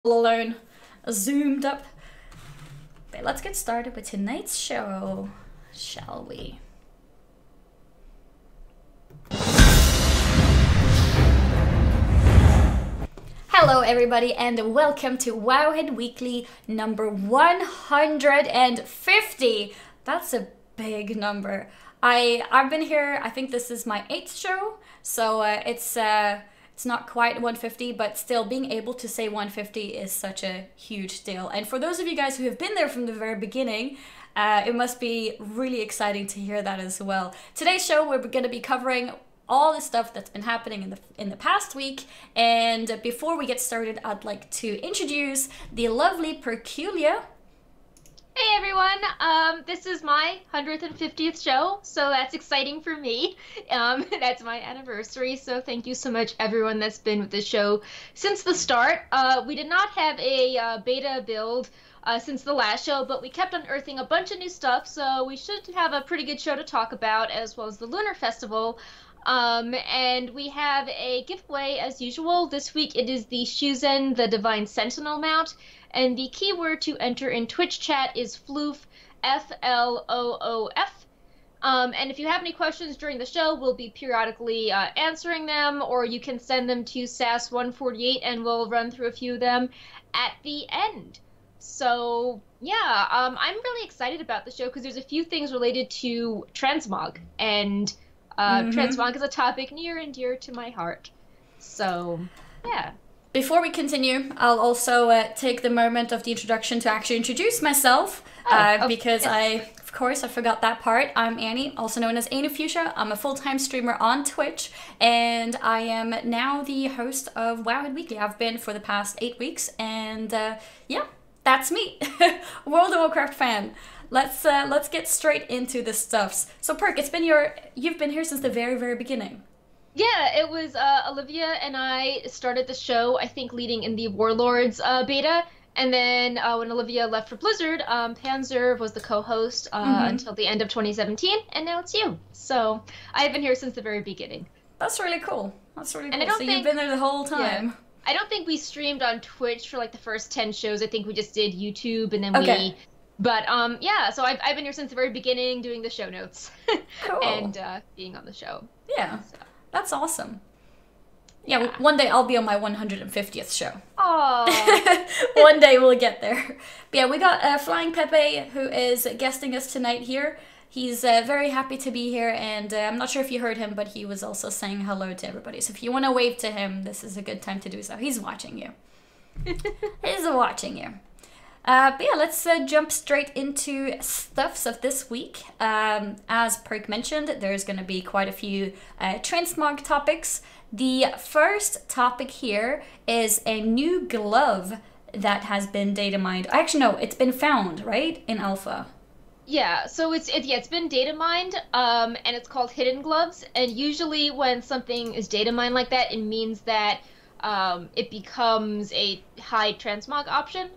alone, zoomed up. But let's get started with tonight's show, shall we? Hello everybody and welcome to Wowhead Weekly number 150. That's a big number. I've been here, I think this is my 8th show, so it's not quite 150, but still being able to say 150 is such a huge deal. And for those of you guys who have been there from the very beginning, it must be really exciting to hear that as well. Today's show, we're going to be covering all the stuff that's been happening in the past week. And before we get started, I'd like to introduce the lovely Perculia. Hey everyone, this is my 150th show, so that's exciting for me. That's my anniversary, so thank you so much everyone that's been with the show since the start. We did not have a beta build since the last show, but we kept unearthing a bunch of new stuff, so we should have a pretty good show to talk about, as well as the Lunar Festival. And we have a giveaway as usual. This week it is the Shuzen, the Divine Sentinel mount. And the keyword to enter in Twitch chat is floof, F-L-O-O-F. And if you have any questions during the show, we'll be periodically answering them, or you can send them to SAS148 and we'll run through a few of them at the end. So, yeah, I'm really excited about the show because there's a few things related to transmog, and transmog is a topic near and dear to my heart. So, yeah. Before we continue, I'll also take the moment of the introduction to actually introduce myself, because of course, I forgot that part. I'm Annie, also known as Annie Fuchsia. I'm a full-time streamer on Twitch, and I am now the host of Wowhead Weekly. I've been for the past 8 weeks, and yeah, that's me, World of Warcraft fan. Let's get straight into the stuffs. So Perk, you've been here since the very, very beginning. Yeah, it was Olivia and I started the show, I think, leading in the Warlords beta. And then when Olivia left for Blizzard, Panzer was the co-host until the end of 2017, and now it's you. So I've been here since the very beginning. That's really cool. That's really cool. And so you've been there the whole time. Yeah, I don't think we streamed on Twitch for like the first 10 shows. I think we just did YouTube, and then But yeah, so I've been here since the very beginning doing the show notes. Cool. And being on the show. Yeah. So. That's awesome. Yeah, one day I'll be on my 150th show. Aww. One day we'll get there. But yeah, we got Flying Pepe, who is guesting us tonight here. He's very happy to be here, and I'm not sure if you heard him, but he was also saying hello to everybody. So if you want to wave to him, this is a good time to do so. He's watching you. He's watching you. But yeah, let's jump straight into stuffs of this week. As Perk mentioned, there's going to be quite a few transmog topics. The first topic here is a new glove that has been data mined. Actually, no, it's been found, right, in alpha. Yeah, so it's been data mined, and it's called Hidden Gloves. And usually when something is data mined like that, it means that it becomes a high transmog option.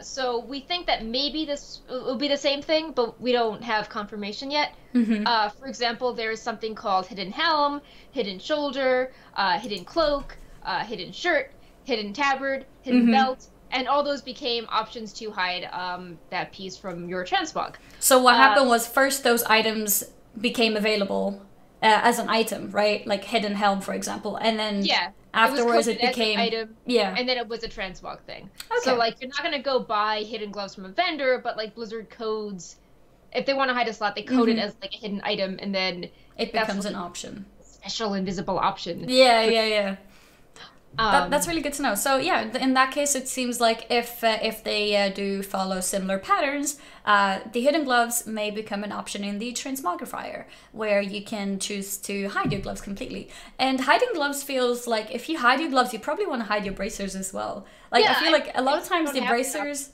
So we think that maybe this will be the same thing, but we don't have confirmation yet. For example, there's something called Hidden Helm, Hidden Shoulder, Hidden Cloak, Hidden Shirt, Hidden Tabard, Hidden Belt, and all those became options to hide that piece from your transmog. So what happened was first those items became available as an item, right? Like Hidden Helm, for example, and then afterwards it became item, and then it was a transmog thing. Okay. So like you're not gonna go buy hidden gloves from a vendor, but like Blizzard codes, if they want to hide a slot, they code it as like a hidden item, and then it becomes an option, special invisible option. Yeah. That's really good to know. So yeah, in that case, it seems like if they do follow similar patterns, the hidden gloves may become an option in the transmogrifier, where you can choose to hide your gloves completely. And hiding gloves feels like if you hide your gloves, you probably want to hide your bracers as well. Like I feel like a lot of times the bracers,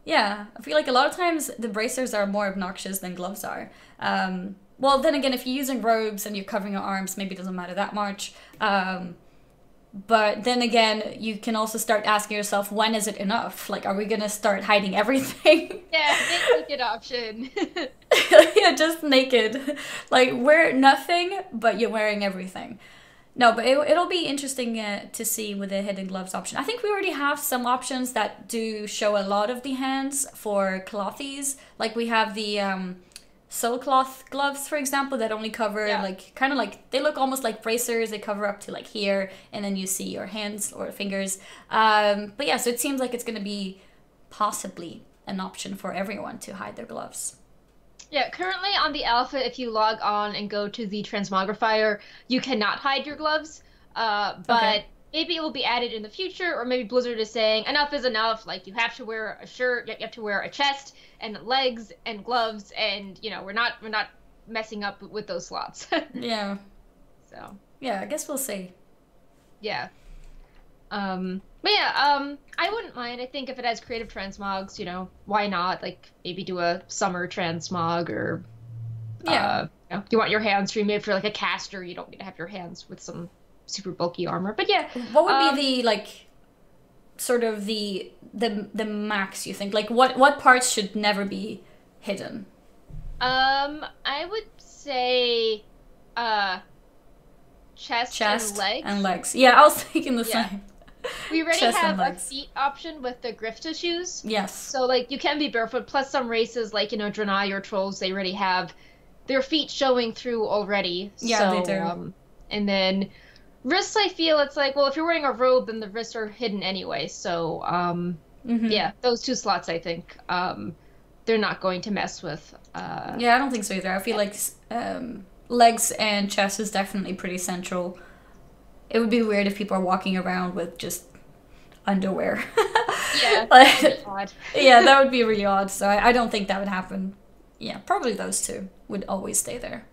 I feel like a lot of times the bracers are more obnoxious than gloves are. Well, then again, if you're using robes and you're covering your arms, maybe it doesn't matter that much. But then again, you can also start asking yourself, when is it enough? Like, are we going to start hiding everything? Yeah, naked option. Yeah, just naked. Like, wear nothing, but you're wearing everything. No, but it'll be interesting to see with the hidden gloves option. I think we already have some options that do show a lot of the hands for clothies. Like we have the soul cloth gloves, for example, that only cover like kind of like they look almost like bracers. They cover up to like here, and then you see your hands or fingers. But yeah, so it seems like it's going to be possibly an option for everyone to hide their gloves. Yeah, currently on the alpha, if you log on and go to the transmogrifier, you cannot hide your gloves. But maybe it will be added in the future, or maybe Blizzard is saying enough is enough. Like you have to wear a shirt, you have to wear a chest and legs and gloves, and you know we're not messing up with those slots. Yeah. So. Yeah, I guess we'll see. Yeah. But yeah, I wouldn't mind. I think if it has creative transmogs, you know, why not? Like maybe do a summer transmog, or you know, you want your hands removed for like a caster. You don't need to have your hands with some super bulky armor. But yeah, what would be the like sort of the max you think? Like what parts should never be hidden? I would say chest and legs. Yeah, I was thinking the same. We already have a feet option with the Grifta shoes. Yes. So, like, you can be barefoot. Plus, some races, like, you know, Draenei or Trolls, they already have their feet showing through already. Yeah, so, they do. And then wrists, I feel it's like, well, if you're wearing a robe, then the wrists are hidden anyway. So, yeah, those two slots, I think, they're not going to mess with. Yeah, I don't think so either. I feel like legs and chest is definitely pretty central. It would be weird if people are walking around with just underwear. Yeah, like, that'd be odd. Yeah, that would be really odd. So I don't think that would happen. Yeah, probably those two would always stay there.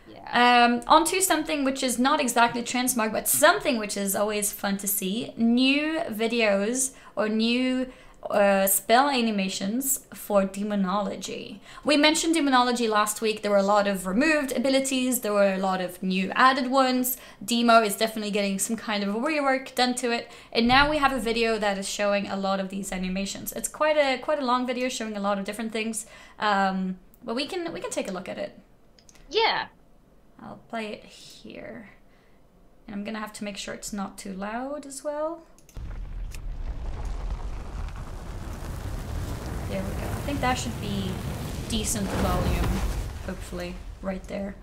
Yeah. On to something which is not exactly transmog, but something which is always fun to see. New videos or new spell animations for demonology. We mentioned demonology last week. There were a lot of removed abilities. There were a lot of new added ones. Demo is definitely getting some kind of a rework done to it. And now we have a video that is showing a lot of these animations. It's quite a long video showing a lot of different things. But we can take a look at it. Yeah. I'll play it here. And I'm gonna have to make sure it's not too loud as well. There we go. I think that should be decent volume, hopefully, right there.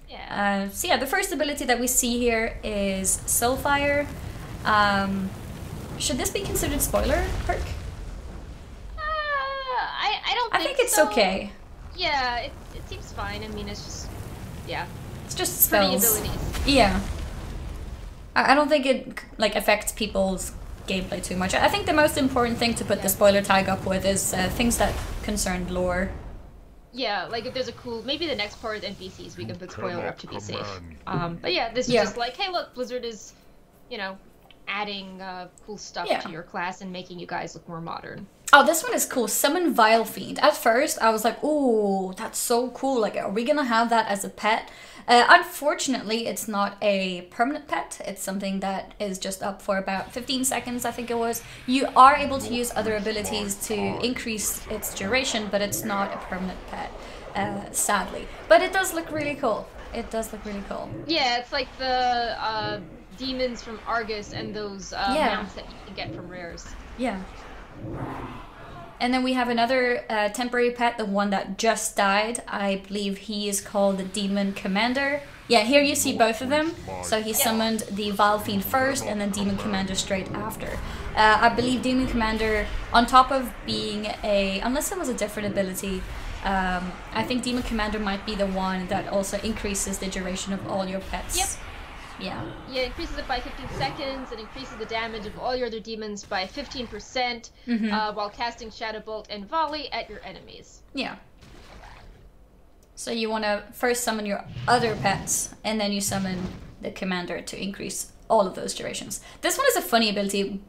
Yeah. So yeah, the first ability that we see here is Soulfire. Should this be considered spoiler perk? I don't think I think it's so. okay. Yeah, it seems fine. I mean, it's just, yeah. It's just spells. Pretty abilities. Yeah. I don't think it like affects people's gameplay too much. I think the most important thing to put the spoiler tag up with is things that concern lore. Yeah, like if there's a cool, maybe the next part with NPCs we can put spoiler up to be safe. But yeah, this is just like, hey look, Blizzard is, you know, adding cool stuff to your class and making you guys look more modern. Oh, this one is cool. Summon Vile Fiend. At first, I was like, ooh, that's so cool. Like, are we gonna have that as a pet? Unfortunately, it's not a permanent pet. It's something that is just up for about 15 seconds, I think it was. You are able to use other abilities to increase its duration, but it's not a permanent pet, sadly. But it does look really cool. It does look really cool. Yeah, it's like the demons from Argus and those mounts that you can get from rares. Yeah. And then we have another temporary pet, the one that just died. I believe he is called the Demon Commander. Yeah, here you see both of them. So he summoned the Vile Fiend first and then Demon Commander straight after. I believe Demon Commander, on top of being unless it was a different ability, I think Demon Commander might be the one that also increases the duration of all your pets. Yep. Yeah. Yeah, it increases it by 15 seconds and increases the damage of all your other demons by 15% while casting Shadow Bolt and Volley at your enemies. Yeah. So you want to first summon your other pets and then you summon the commander to increase all of those durations. This one is a funny ability.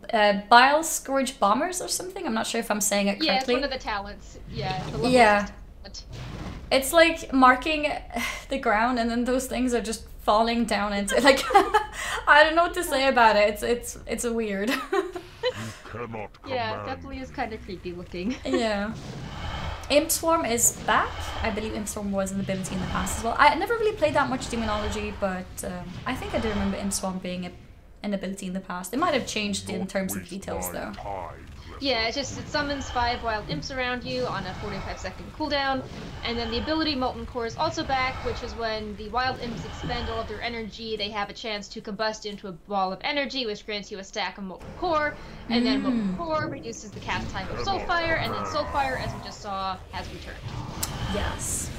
Bile Scourge Bombers or something? I'm not sure if I'm saying it correctly. Yeah, it's one of the talents. Yeah. It's like marking the ground and then those things are just falling down into like I don't know what to say about it. It's a weird. Yeah, it definitely is kind of creepy looking. Yeah. Imp Swarm is back. I believe Imp Swarm was an ability in the past as well. I never really played that much Demonology, but I think I do remember Imp Swarm being an ability in the past. It might have changed in terms of details though. Yeah, it summons 5 wild imps around you on a 45-second cooldown, and then the ability Molten Core is also back, which is when the wild imps expend all of their energy, they have a chance to combust into a ball of energy, which grants you a stack of Molten Core, and then Molten Core reduces the cast time of Soulfire, and then Soulfire, as we just saw, has returned. Yes.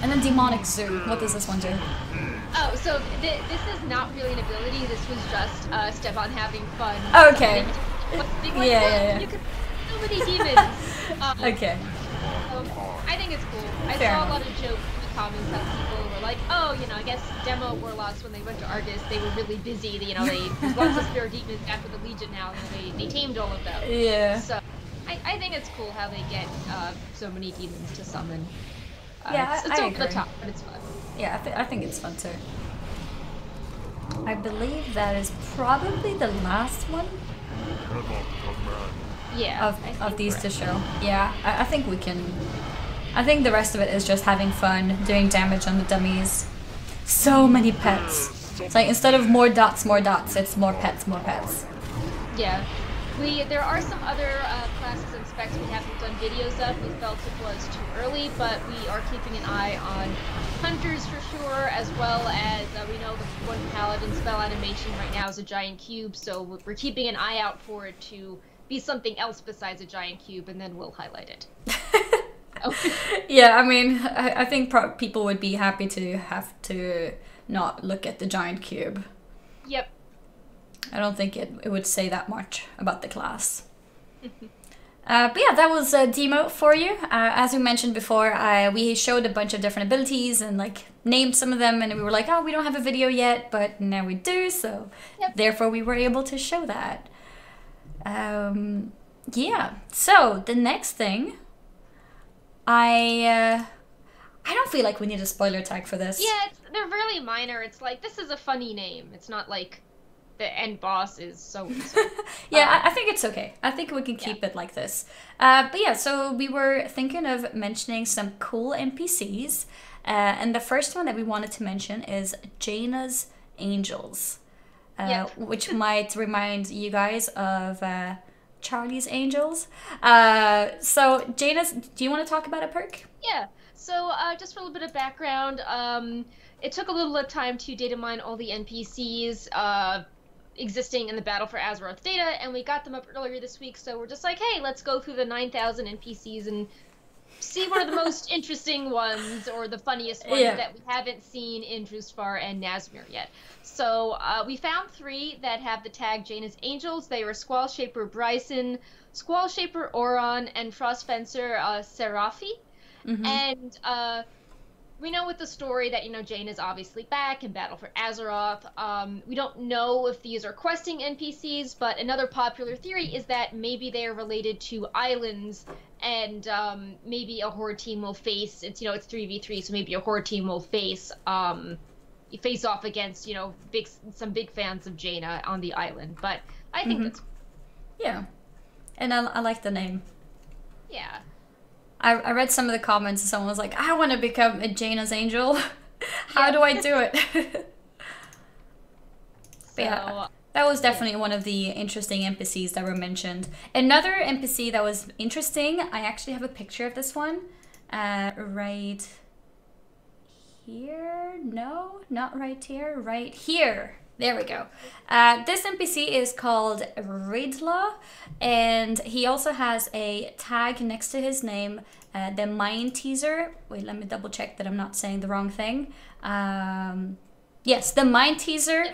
And then Demonic Zoo. What does this one do? Oh, so this is not really an ability. This was just Steban having fun. Okay. Yeah. You could so many demons. Okay. I think it's cool. I Fair saw enough. a lot of jokes in the comments that people were like, oh, I guess demo warlocks when they went to Argus, they were really busy. There's lots of spare demons after the Legion now. They tamed all of them. Yeah. So I think it's cool how they get so many demons to summon. Yeah, it's I over the agree. top, but it's fun. Yeah, I think it's fun too. I believe that is probably the last one Yeah. of these to show. Yeah, I think we can. I think the rest of it is just having fun, doing damage on the dummies. So many pets. It's like instead of more dots, it's more pets, more pets. Yeah. There are some other classes and specs we haven't done videos of. We felt it was too early, but we are keeping an eye on hunters for sure, as well as we know the one paladin spell animation right now is a giant cube, so we're keeping an eye out for it to be something else besides a giant cube, and then we'll highlight it. Yeah, I mean, I think people would be happy to have to not look at the giant cube. Yep. I don't think it would say that much about the class. But yeah, that was a demo for you. As we mentioned before, we showed a bunch of different abilities and named some of them, and we were like, oh, we don't have a video yet, but now we do, so therefore we were able to show that. Yeah, so the next thing, I don't feel like we need a spoiler tag for this. Yeah, they're really minor. It's like, this is a funny name. It's not like the end boss is so. Yeah, I think it's okay. I think we can keep it like this. But yeah, so we were thinking of mentioning some cool NPCs. And the first one that we wanted to mention is Jaina's Angels. Which might remind you guys of Charlie's Angels. So Jaina's, do you want to talk about it, Perk? Yeah. So just for a little bit of background, it took a little bit of time to data mine all the NPCs existing in the Battle for Azeroth data, and we got them up earlier this week, so we're just like, hey, let's go through the 9,000 NPCs and see what are the most interesting ones or the funniest ones that we haven't seen in Drustvar and Nazmir yet. So we found 3 that have the tag Jaina's Angels. They were Squall Shaper Bryson, Squall Shaper Oron, and Frost Fencer Seraphi. And we know with the story that, Jaina is obviously back in Battle for Azeroth. We don't know if these are questing NPCs, but another popular theory is that maybe they are related to islands, and maybe a horde team will face, it's 3v3, so maybe a horde team will face off against, some big fans of Jaina on the island. But I think that's... Yeah. And I like the name. Yeah. I read some of the comments and someone was like, I want to become a Jaina's Angel. How do I do it? But yeah, that was definitely one of the interesting NPCs that were mentioned. Another NPC that was interesting, I actually have a picture of this one. Right here? No, not right here. Right here. There we go. This NPC is called Ridla, and he also has a tag next to his name, the Mind Teaser. Wait, let me double check that I'm not saying the wrong thing. Yes, the Mind Teaser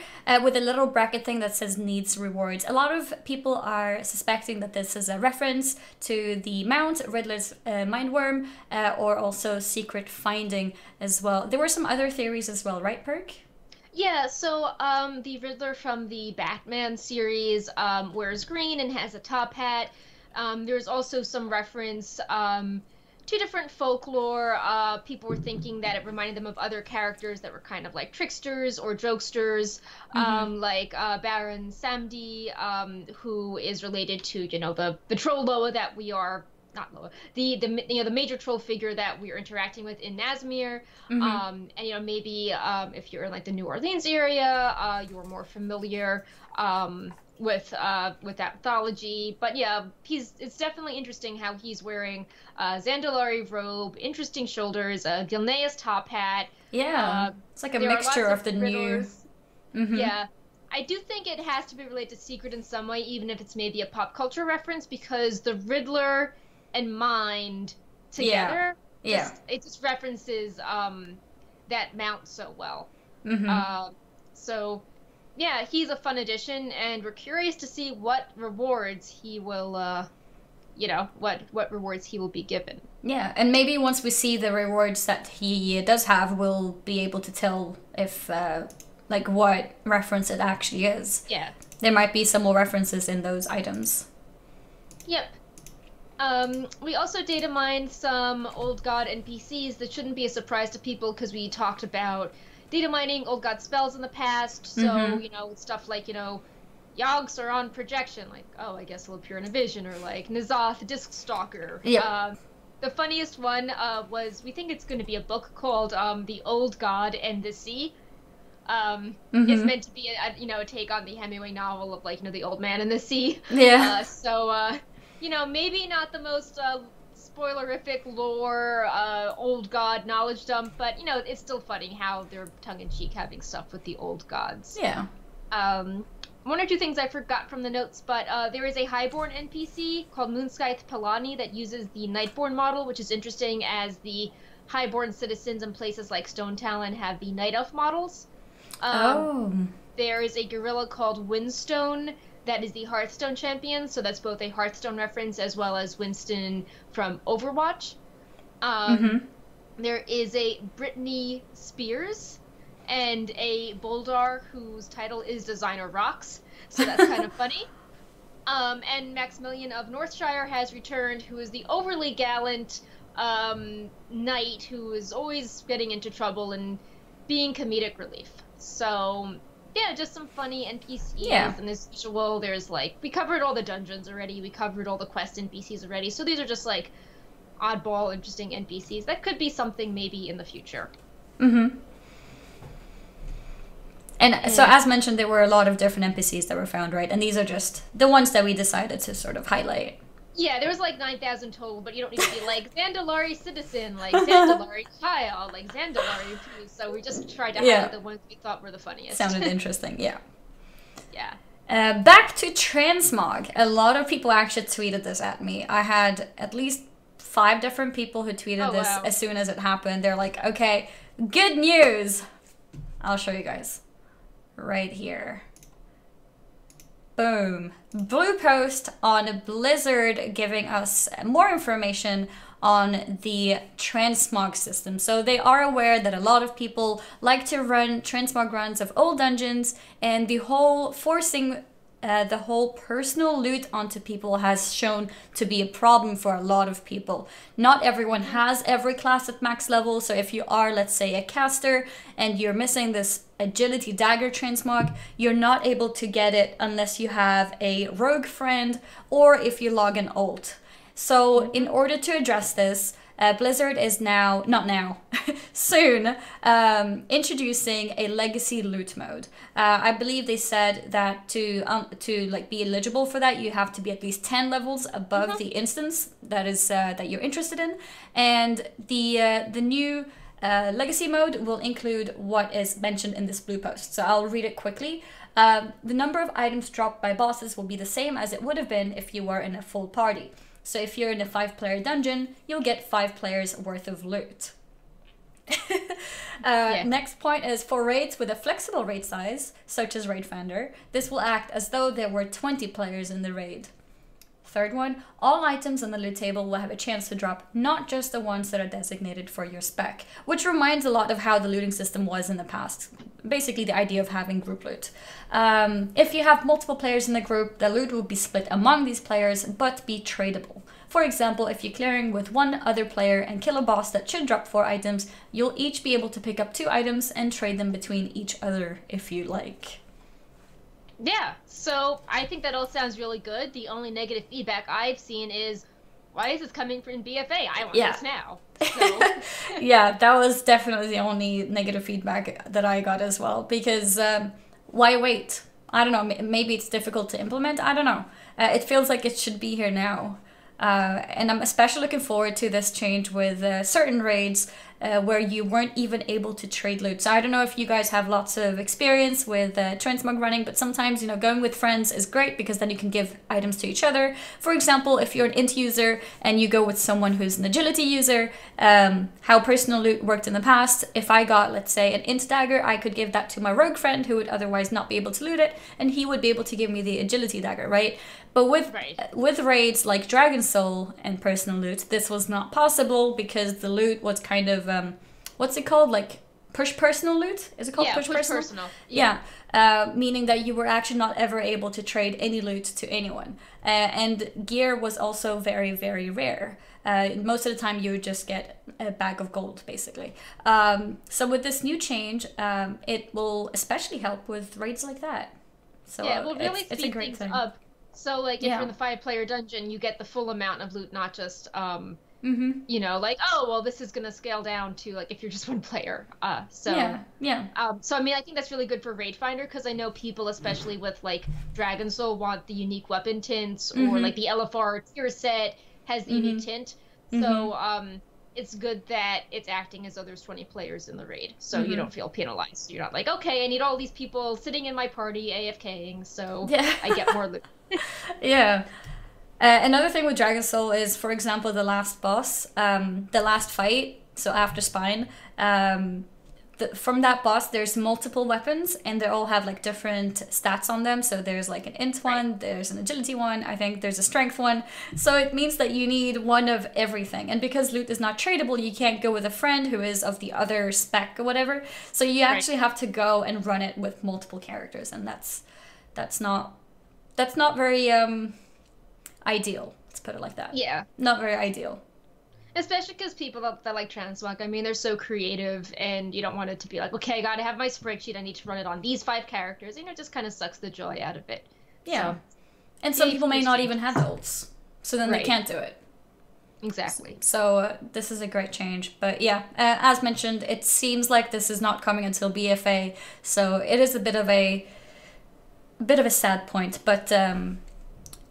with a little bracket thing that says needs rewards. A lot of people are suspecting that this is a reference to the Mount, Riddler's Mindworm, or also Secret Finding as well. There were some other theories as well, right, Perk? Yeah, so the Riddler from the Batman series wears green and has a top hat. There's also some reference to different folklore. People were thinking that it reminded them of other characters that were kind of like tricksters or jokesters, like Baron Samedi, who is related to, the Troll Loa that we are not Loa, the major troll figure that we're interacting with in Nazmir. And maybe if you're in like the New Orleans area, you're more familiar with that mythology. But yeah, it's definitely interesting how he's wearing Zandalari robe, interesting shoulders, a Gilneas top hat. Yeah, it's like a mixture of the riddlers. New. Yeah. I do think it has to be related to Secret in some way, even if it's maybe a pop culture reference, because the Riddler and Mind together, it just references that mount so well. So, yeah, he's a fun addition, and we're curious to see what rewards he will, what rewards he will be given. Yeah, and maybe once we see the rewards that he does have, we'll be able to tell if... like what reference it actually is. Yeah. There might be some more references in those items. Yep. We also data mined some Old God NPCs that shouldn't be a surprise to people because we talked about data mining Old God spells in the past. So, stuff like, Yogs are on projection. Like, oh, I guess he'll appear in a vision. Or like N'Zoth, Disc Stalker. Yep. The funniest one was, we think it's going to be a book called The Old God and the Sea. It's meant to be a take on the Hemingway novel of like the Old Man and the Sea. Yeah. Maybe not the most spoilerific lore old god knowledge dump, but it's still funny how they're tongue-in-cheek having stuff with the old gods. Yeah. One or two things I forgot from the notes, but there is a Highborn NPC called Moonscythe Pelani that uses the Nightborn model, which is interesting as the Highborn citizens in places like Stone Talon have the Night Elf models. There is a gorilla called Windstone that is the Hearthstone champion, so that's both a Hearthstone reference as well as Winston from Overwatch. There is a Brittany Spears and a Boldar whose title is Designer Rocks, so that's kind of funny. And Maximilian of Northshire has returned, who is the overly gallant knight who is always getting into trouble and being comedic relief. So, yeah, just some funny NPCs. Yeah. And as usual, there's like, we covered all the dungeons already, we covered all the quest NPCs already, so these are just like oddball, interesting NPCs. That could be something maybe in the future. And so, as mentioned, there were a lot of different NPCs that were found, right? And these are just the ones that we decided to sort of highlight. Yeah, there was like 9,000 total, but you don't need to be like Zandalari Citizen, like Zandalari Child, like Zandalari Priest. So we just tried to highlight the ones we thought were the funniest. Sounded interesting, yeah. Yeah. Back to transmog. A lot of people actually tweeted this at me. I had at least 5 different people who tweeted this as soon as it happened. They're like, okay, good news. I'll show you guys. Right here. Boom. Blue post on Blizzard giving us more information on the transmog system. So they are aware that a lot of people like to run transmog runs of old dungeons, and the whole forcing the whole personal loot onto people has shown to be a problem for a lot of people. Not everyone has every class at max level, so if you are, let's say, a caster and you're missing this agility dagger transmog, you're not able to get it unless you have a rogue friend or if you log an ult. So in order to address this, Blizzard is soon introducing a legacy loot mode. I believe they said that to like be eligible for that, you have to be at least 10 levels above the instance that is that you're interested in, and the new legacy mode will include what is mentioned in this blue post. So I'll read it quickly. The number of items dropped by bosses will be the same as it would have been if you were in a full party. So if you're in a 5-player dungeon, you'll get 5 players worth of loot. Next point is for raids with a flexible raid size, such as Raid Finder, this will act as though there were 20 players in the raid. Third one, all items on the loot table will have a chance to drop, not just the ones that are designated for your spec, which reminds a lot of how the looting system was in the past. Basically the idea of having group loot. If you have multiple players in the group, the loot will be split among these players, but be tradable. For example, if you're clearing with one other player and kill a boss that should drop 4 items, you'll each be able to pick up 2 items and trade them between each other if you like. Yeah, so I think that all sounds really good. The only negative feedback I've seen is, why is this coming from BFA? I want Yeah. this now. So. Yeah, that was definitely the only negative feedback that I got as well. Because why wait? I don't know. Maybe it's difficult to implement. I don't know. It feels like it should be here now. And I'm especially looking forward to this change with certain raids where you weren't even able to trade loot. So I don't know if you guys have lots of experience with transmog running, but sometimes, you know, going with friends is great because then you can give items to each other. For example, if you're an int user and you go with someone who's an agility user, how personal loot worked in the past, if I got, let's say, an int dagger, I could give that to my rogue friend who would otherwise not be able to loot it, and he would be able to give me the agility dagger, right? But with raids like Dragon Soul and personal loot, this was not possible because the loot was kind of what's it called? Like push personal loot? Is it called push personal? Yeah. Meaning that you were actually not ever able to trade any loot to anyone. And gear was also very, very rare. Most of the time you would just get a bag of gold, basically. So with this new change, it will especially help with raids like that. So yeah, it will really it's a great thing. up. So, like, if you're in the 5-player dungeon, you get the full amount of loot, not just, you know, like, oh, well, this is going to scale down to, like, if you're just one player. So, I mean, I think that's really good for Raid Finder, because I know people, especially with, like, Dragon Soul, want the unique weapon tints, or, like, the LFR tier set has the unique tint. So, it's good that it's acting as though there's 20 players in the raid, so you don't feel penalized. You're not like, okay, I need all these people sitting in my party AFKing, so I get more loot. Yeah. Another thing with Dragon Soul is, for example, the last boss, the last fight, so after Spine, from that boss, there's multiple weapons, and they all have like different stats on them. So there's like an int one, there's an agility one, I think there's a strength one. So it means that you need one of everything. And because loot is not tradable, you can't go with a friend who is of the other spec or whatever. So you actually have to go and run it with multiple characters, and that's not very ideal. Let's put it like that. Yeah. Not very ideal. Especially because people that like transmog, I mean, they're so creative, and you don't want it to be like, okay, I gotta have my spreadsheet, I need to run it on these 5 characters. You know, it just kind of sucks the joy out of it. Yeah. So, and some people may not even have ults, so then they can't do it. Exactly. So this is a great change. But yeah, as mentioned, it seems like this is not coming until BFA, so it is a bit of a sad point, but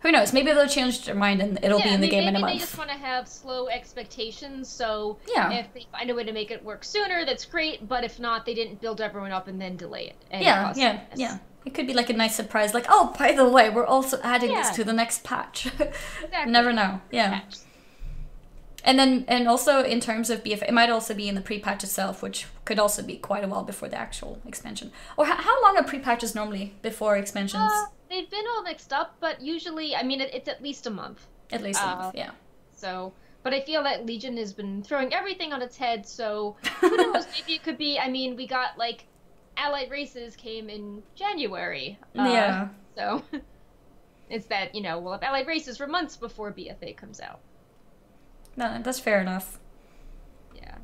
who knows? Maybe they'll change their mind and it'll be in the game in a month. Maybe they just want to have slow expectations, so if they find a way to make it work sooner, that's great, but if not, they didn't build everyone up and then delay it. And yeah. It could be like a nice surprise, like, oh, by the way, we're also adding this to the next patch. Exactly. Never know. Yeah. Patch. And also in terms of BFA, it might also be in the pre-patch itself, which could also be quite a while before the actual expansion. Or how long are pre-patches normally before expansions? They've been all mixed up, but usually, I mean, it's at least a month. At least a month, yeah. So, but I feel that Legion has been throwing everything on its head, so who knows, maybe it could be, I mean, we got, like, Allied Races came in January. So, it's that, you know, we'll have Allied Races for months before BFA comes out. No, that's fair enough. Yeah.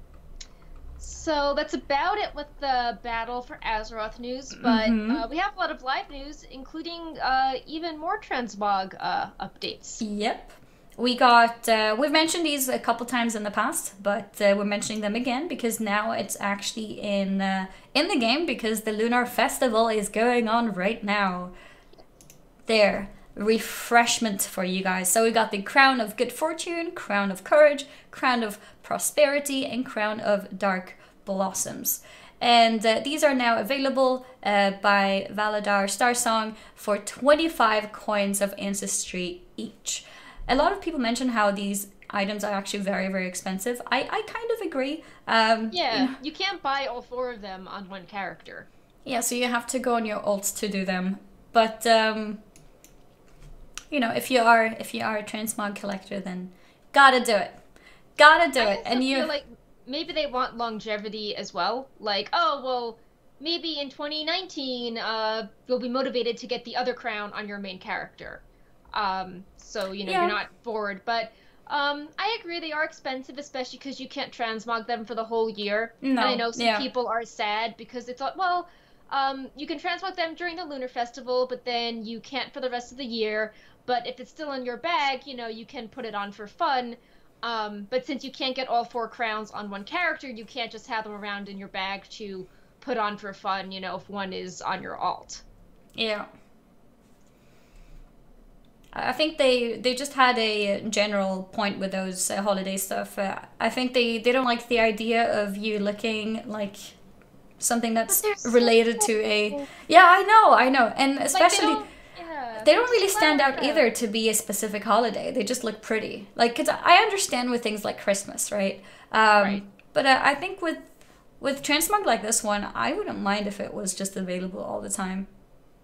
So that's about it with the Battle for Azeroth news, but we have a lot of live news, including even more transmog updates. Yep. We got, we've mentioned these a couple times in the past, but we're mentioning them again because now it's actually in the game because the Lunar Festival is going on right now. There. Refreshment for you guys. So we got the Crown of Good Fortune, Crown of Courage, Crown of Prosperity, and Crown of Dark Blossoms. And these are now available by Valadar Starsong for 25 coins of ancestry each. A lot of people mention how these items are actually very, very expensive. I kind of agree. You can't buy all 4 of them on one character. Yeah, so you have to go on your ults to do them. But you know, if you are a transmog collector, then gotta do it. And you feel like maybe they want longevity as well. Like, oh well, maybe in 2019, you'll be motivated to get the other crown on your main character. So you know you're not bored. But I agree they are expensive, especially because you can't transmog them for the whole year. No. And I know some people are sad because they thought, well, you can transmog them during the Lunar Festival, but then you can't for the rest of the year. But if it's still in your bag, you know, you can put it on for fun. But since you can't get all 4 crowns on one character, you can't just have them around in your bag to put on for fun, you know, if one is on your alt. Yeah. I think they just had a general point with those holiday stuff. I think they don't like the idea of you looking like something that's related to a... Yeah, I know. And especially... They don't really stand out either to be a specific holiday. They just look pretty. Like, 'cause I understand with things like Christmas, right? Right. But I think with transmog like this one, I wouldn't mind if it was just available all the time.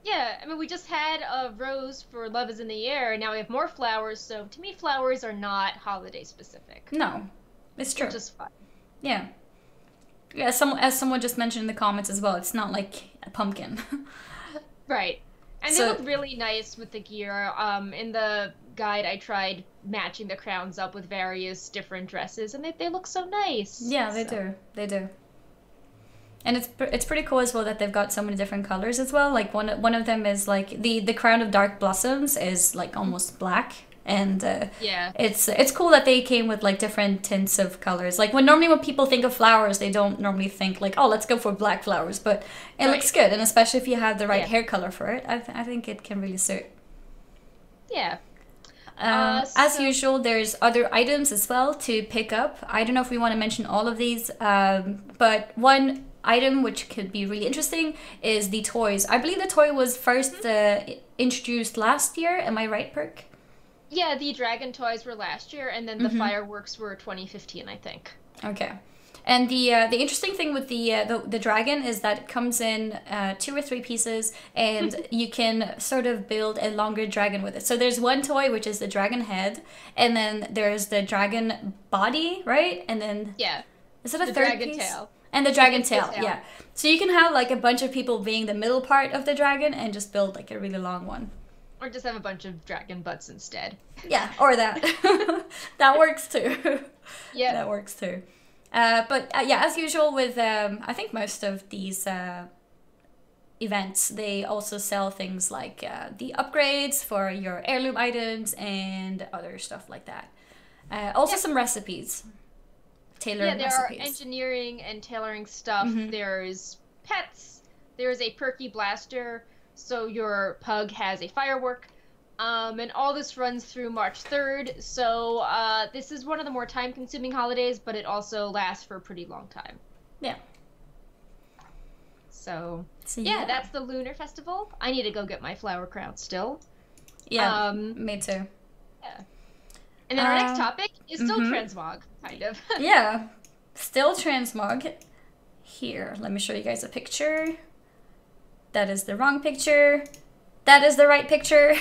Yeah, I mean, we just had a rose for Love is in the Air, and now we have more flowers, so to me, flowers are not holiday specific. No, it's true. They're just fun. Yeah. Yeah, as someone just mentioned in the comments as well, it's not like a pumpkin. Right. And they look really nice with the gear. In the guide, I tried matching the crowns up with various different dresses, and they look so nice. Yeah, they do. They do. And it's pretty cool as well that they've got so many different colors as well. Like one of them is like the crown of dark blossoms is like almost black, and yeah, it's cool that they came with like different tints of colors. Like normally when people think of flowers, they don't normally think like, oh, let's go for black flowers, but it looks good, and especially if you have the right hair color for it, I think it can really suit. Yeah. As usual, there's other items as well to pick up. I don't know if we want to mention all of these, but one item which could be really interesting is the toys. I believe the toy was first introduced last year. Am I right, Perk? Yeah, the dragon toys were last year, and then the fireworks were 2015, I think. Okay. And the interesting thing with the dragon is that it comes in 2 or 3 pieces, and you can sort of build a longer dragon with it. So there's one toy which is the dragon head, and then there's the dragon body, right? And then is it a third piece? Tail. And the dragon tail, yeah. So you can have like a bunch of people being the middle part of the dragon and just build like a really long one. Or just have a bunch of dragon butts instead. Yeah, or that. That works too. Yeah. That works too. But yeah, as usual with, I think most of these events, they also sell things like the upgrades for your heirloom items and other stuff like that. Also some recipes. Tailoring there recipes. Are engineering and tailoring stuff. There's pets. There's a perky blaster, so your pug has a firework. And all this runs through March 3rd, so this is one of the more time-consuming holidays, but it also lasts for a pretty long time. Yeah. So yeah, that's the Lunar Festival. I need to go get my flower crown still. Yeah, me too. Yeah. And then our next topic is still transmog, kind of. Yeah, still transmog. Here, let me show you guys a picture. That is the wrong picture. That is the right picture.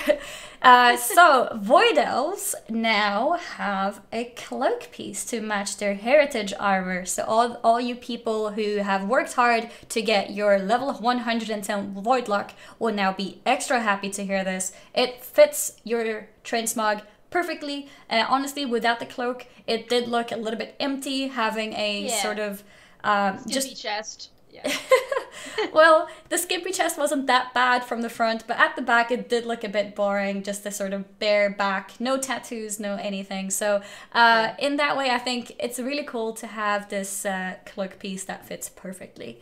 So, Void Elves now have a cloak piece to match their heritage armor. So all you people who have worked hard to get your level 110 Void Lock will now be extra happy to hear this. It fits your transmog perfectly. Honestly, without the cloak, it did look a little bit empty, having a sort of just chest. Yeah. Well, the skimpy chest wasn't that bad from the front, but at the back it did look a bit boring, just a sort of bare back, no tattoos, no anything. So in that way, I think it's really cool to have this cloak piece that fits perfectly,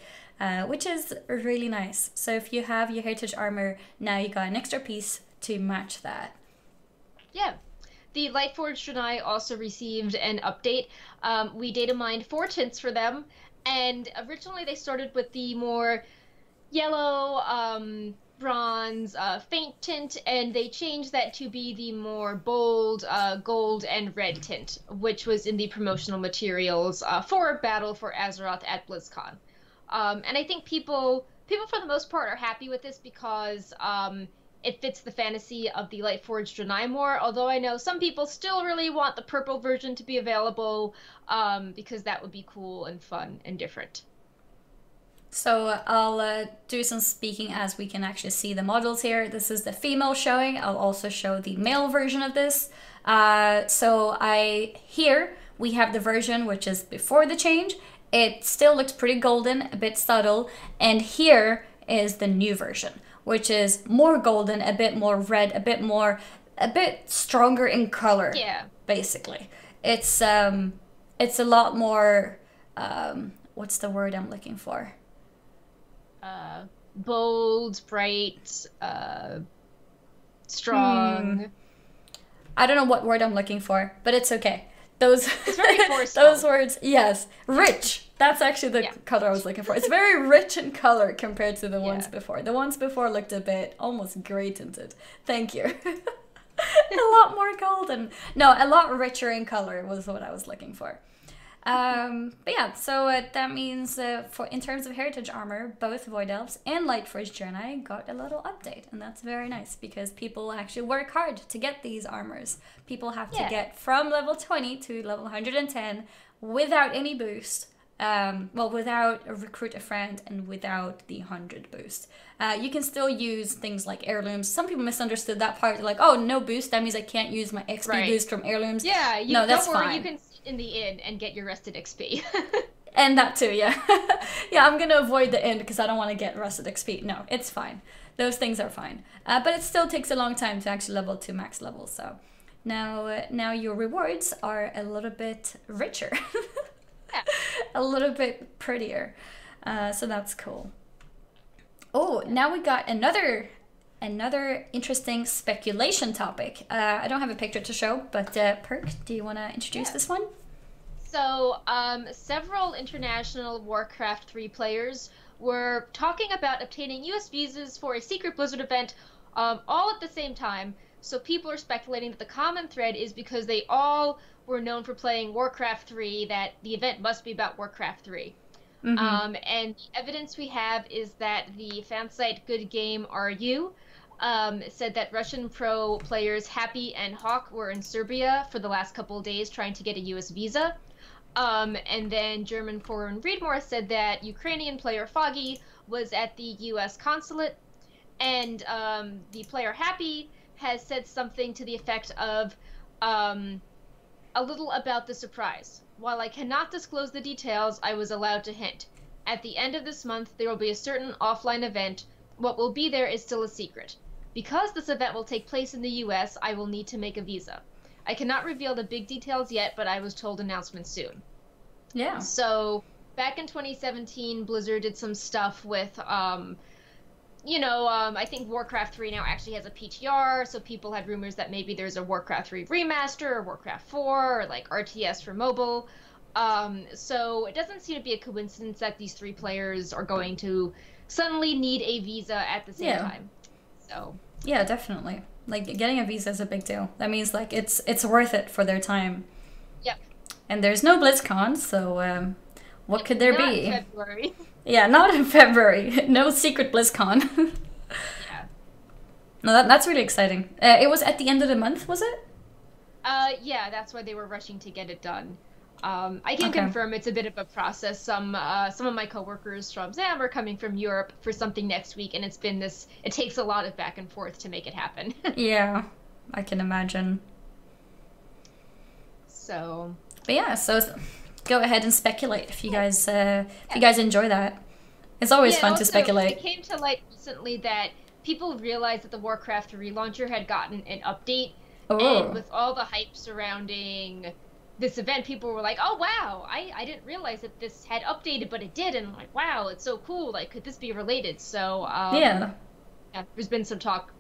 which is really nice. So if you have your heritage armor, now you got an extra piece to match that. Yeah. The Lightforged Draenei also received an update. We data mined 4 tints for them, and originally they started with the more yellow, bronze, faint tint, and they changed that to be the more bold, gold and red tint, which was in the promotional materials for Battle for Azeroth at BlizzCon. And I think people for the most part are happy with this because it fits the fantasy of the Lightforged Draenei more, although I know some people still really want the purple version to be available, because that would be cool and fun and different. So I'll do some speaking as we can actually see the models here. This is the female showing. I'll also show the male version of this. Here we have the version which is before the change. It still looks pretty golden, a bit subtle, and here is the new version, which is more golden, a bit more red, a bit more a bit stronger in color. Yeah. Basically, it's a lot more. What's the word I'm looking for? Bold, bright, strong. I don't know what word I'm looking for, but it's okay. Those It's very forceful. those words, yes, rich. That's actually the Yeah. color I was looking for. It's very rich in color compared to the ones before. The ones before looked a bit almost gray tinted. Thank you. A lot more golden. No, a lot richer in color was what I was looking for. But yeah, so that means for in terms of heritage armor, both Void Elves and Lightforged Draenei got a little update, and that's very nice because people actually work hard to get these armors. People have to get from level 20 to level 110 without any boost. Well, without a recruit a friend and without the 100 boost. You can still use things like heirlooms. Some people misunderstood that part. They're like, oh, no boost. That means I can't use my XP boost from heirlooms. Yeah, no, that's don't worry, fine. you can sit in the inn and get your rested XP. And that too, yeah. Yeah, I'm gonna avoid the end because I don't want to get rested XP. No, it's fine. Those things are fine. But it still takes a long time to actually level to max level. So now your rewards are a little bit richer. A little bit prettier. So that's cool. Oh, now we got another interesting speculation topic. I don't have a picture to show, but Perk, do you want to introduce this one? So, several international Warcraft 3 players were talking about obtaining US visas for a secret Blizzard event all at the same time. So people are speculating that the common thread is because they all were known for playing Warcraft 3, that the event must be about Warcraft 3. And the evidence we have is that the fan site Good Game RU said that Russian pro players Happy and Hawk were in Serbia for the last couple of days trying to get a US visa. And then German forum Readmore said that Ukrainian player Foggy was at the US consulate, and the player Happy has said something to the effect of a little about the surprise. While I cannot disclose the details, I was allowed to hint. At the end of this month, there will be a certain offline event. What will be there is still a secret. Because this event will take place in the US, I will need to make a visa. I cannot reveal the big details yet, but I was told announcement soon. Yeah. So, back in 2017, Blizzard did some stuff with, I think Warcraft 3 now actually has a PTR, so people had rumors that maybe there's a Warcraft 3 remaster, or Warcraft 4, or like RTS for mobile. So it doesn't seem to be a coincidence that these three players are going to suddenly need a visa at the same time. So yeah, definitely. Like getting a visa is a big deal. That means like it's worth it for their time. Yep. And there's no BlizzCon, so what could there be? Not in February. Yeah, not in February. No secret BlizzCon. Yeah. No, that's really exciting. It was at the end of the month, was it? Yeah, that's why they were rushing to get it done. I can confirm it's a bit of a process. Some of my coworkers from ZAM are coming from Europe for something next week, and it takes a lot of back and forth to make it happen. Yeah, I can imagine. So. But yeah, so go ahead and speculate if you guys enjoy that. It's always fun to speculate. It came to light recently that people realized that the Warcraft 3 launcher had gotten an update, and with all the hype surrounding this event, people were like, oh wow, I didn't realize that this had updated, but it did, and I'm like, wow, it's so cool, like, could this be related? So yeah, there's been some talk,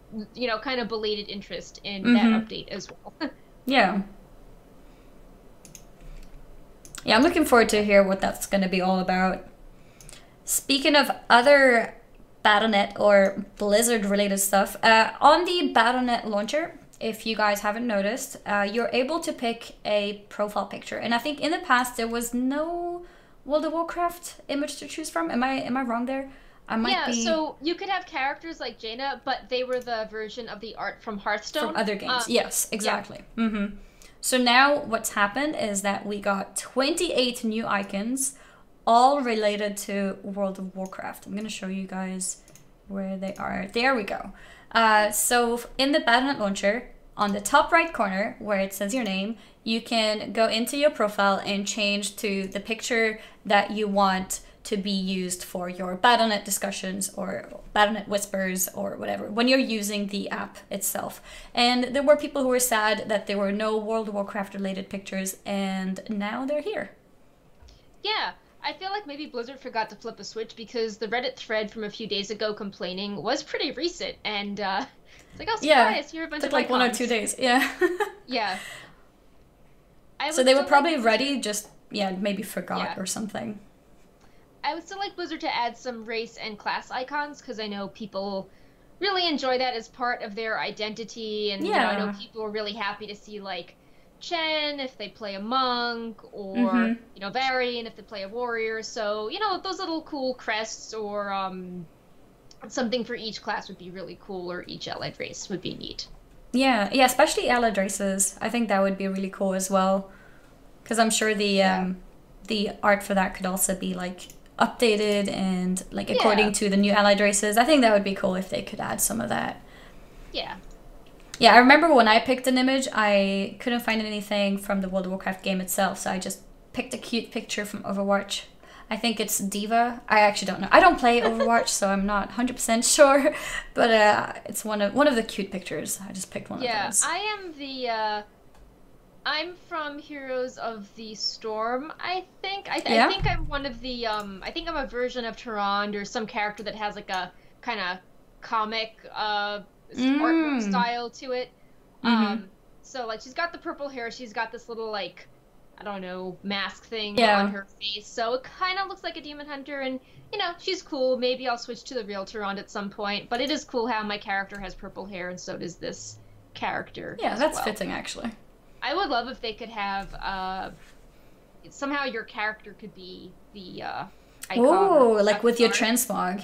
kind of belated interest in that update as well. Yeah, I'm looking forward to hear what that's going to be all about. Speaking of other Battle.net or Blizzard related stuff, on the Battle.net launcher, if you guys haven't noticed, you're able to pick a profile picture. And I think in the past there was no World of Warcraft image to choose from. Am I wrong there? I might be... so you could have characters like Jaina, but they were the version of the art from Hearthstone. From other games, yes, exactly. Yeah. So now what's happened is that we got 28 new icons, all related to World of Warcraft. I'm going to show you guys where they are. There we go. So in the Battle.net launcher, on the top right corner where it says your name, you can go into your profile and change to the picture that you want to be used for your Battle.net discussions or Battle.net whispers or whatever when you're using the app itself. And there were people who were sad that there were no World of Warcraft related pictures, and now they're here. Yeah, I feel like maybe Blizzard forgot to flip a switch, because the Reddit thread from a few days ago complaining was pretty recent, and it's like, oh, surprise, here are a bunch of like icons. 1 or 2 days, yeah. Yeah. So they were probably ready, just, maybe forgot or something. I would still like Blizzard to add some race and class icons, because I know people really enjoy that as part of their identity, and you know, I know people are really happy to see, like, Chen if they play a monk, or you know, Varian if they play a warrior. So you know, those little cool crests or something for each class would be really cool, or each allied race would be neat. Yeah, especially allied races. I think that would be really cool as well, because I'm sure the art for that could also be like updated and like according to the new allied races. I think that would be cool if they could add some of that. Yeah, I remember when I picked an image, I couldn't find anything from the World of Warcraft game itself, so I just picked a cute picture from Overwatch. I think it's Diva. I actually don't know. I don't play Overwatch, so I'm not 100% sure, but it's one of the cute pictures. I just picked one of those. Yeah, I'm from Heroes of the Storm, I think. I think I'm one of the, I think I'm a version of Tyrande, or some character that has like a kind of comic, artwork style to it. So like she's got the purple hair, she's got this little like, I don't know, mask thing on her face, so it kind of looks like a demon hunter, and you know, she's cool. Maybe I'll switch to the real Tyrande at some point, but it is cool how my character has purple hair, and so does this character. Yeah, that's fitting actually. I would love if they could have somehow your character could be the icon. Oh, like with your transmog.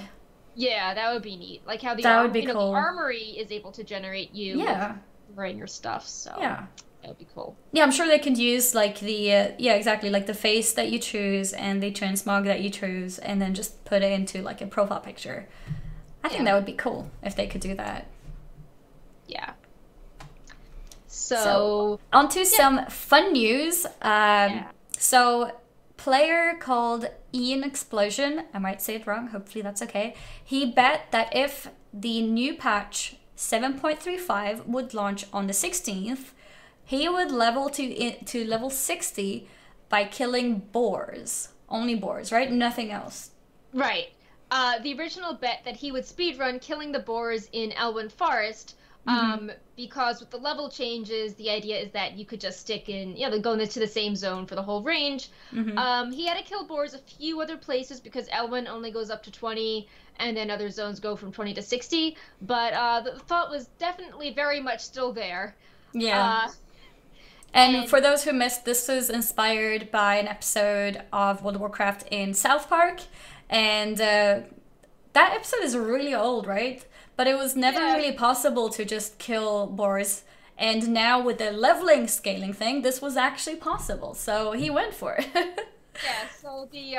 Yeah, that would be neat. Like how the the armory is able to generate you wearing your stuff. So that would be cool. Yeah, I'm sure they could use like the exactly, like the face that you choose and the transmog that you choose, and then just put it into like a profile picture. I think that would be cool if they could do that. Yeah. So on to some fun news. So player called Ian Explosion, I might say it wrong, hopefully that's okay, he bet that if the new patch 7.35 would launch on the 16th, he would level to level 60 by killing boars. Only boars, right? Nothing else. Right. The original bet that he would speedrun killing the boars in Elwyn Forest, because with the level changes, the idea is that you could just stick in, go into the same zone for the whole range. He had to kill boars a few other places because Elwyn only goes up to 20, and then other zones go from 20 to 60. But the thought was definitely very much still there. Yeah. And for those who missed, this was inspired by an episode of World of Warcraft in South Park, and that episode is really old, right? But it was never really possible to just kill boars. And now with the leveling scaling thing, this was actually possible. So he went for it. So the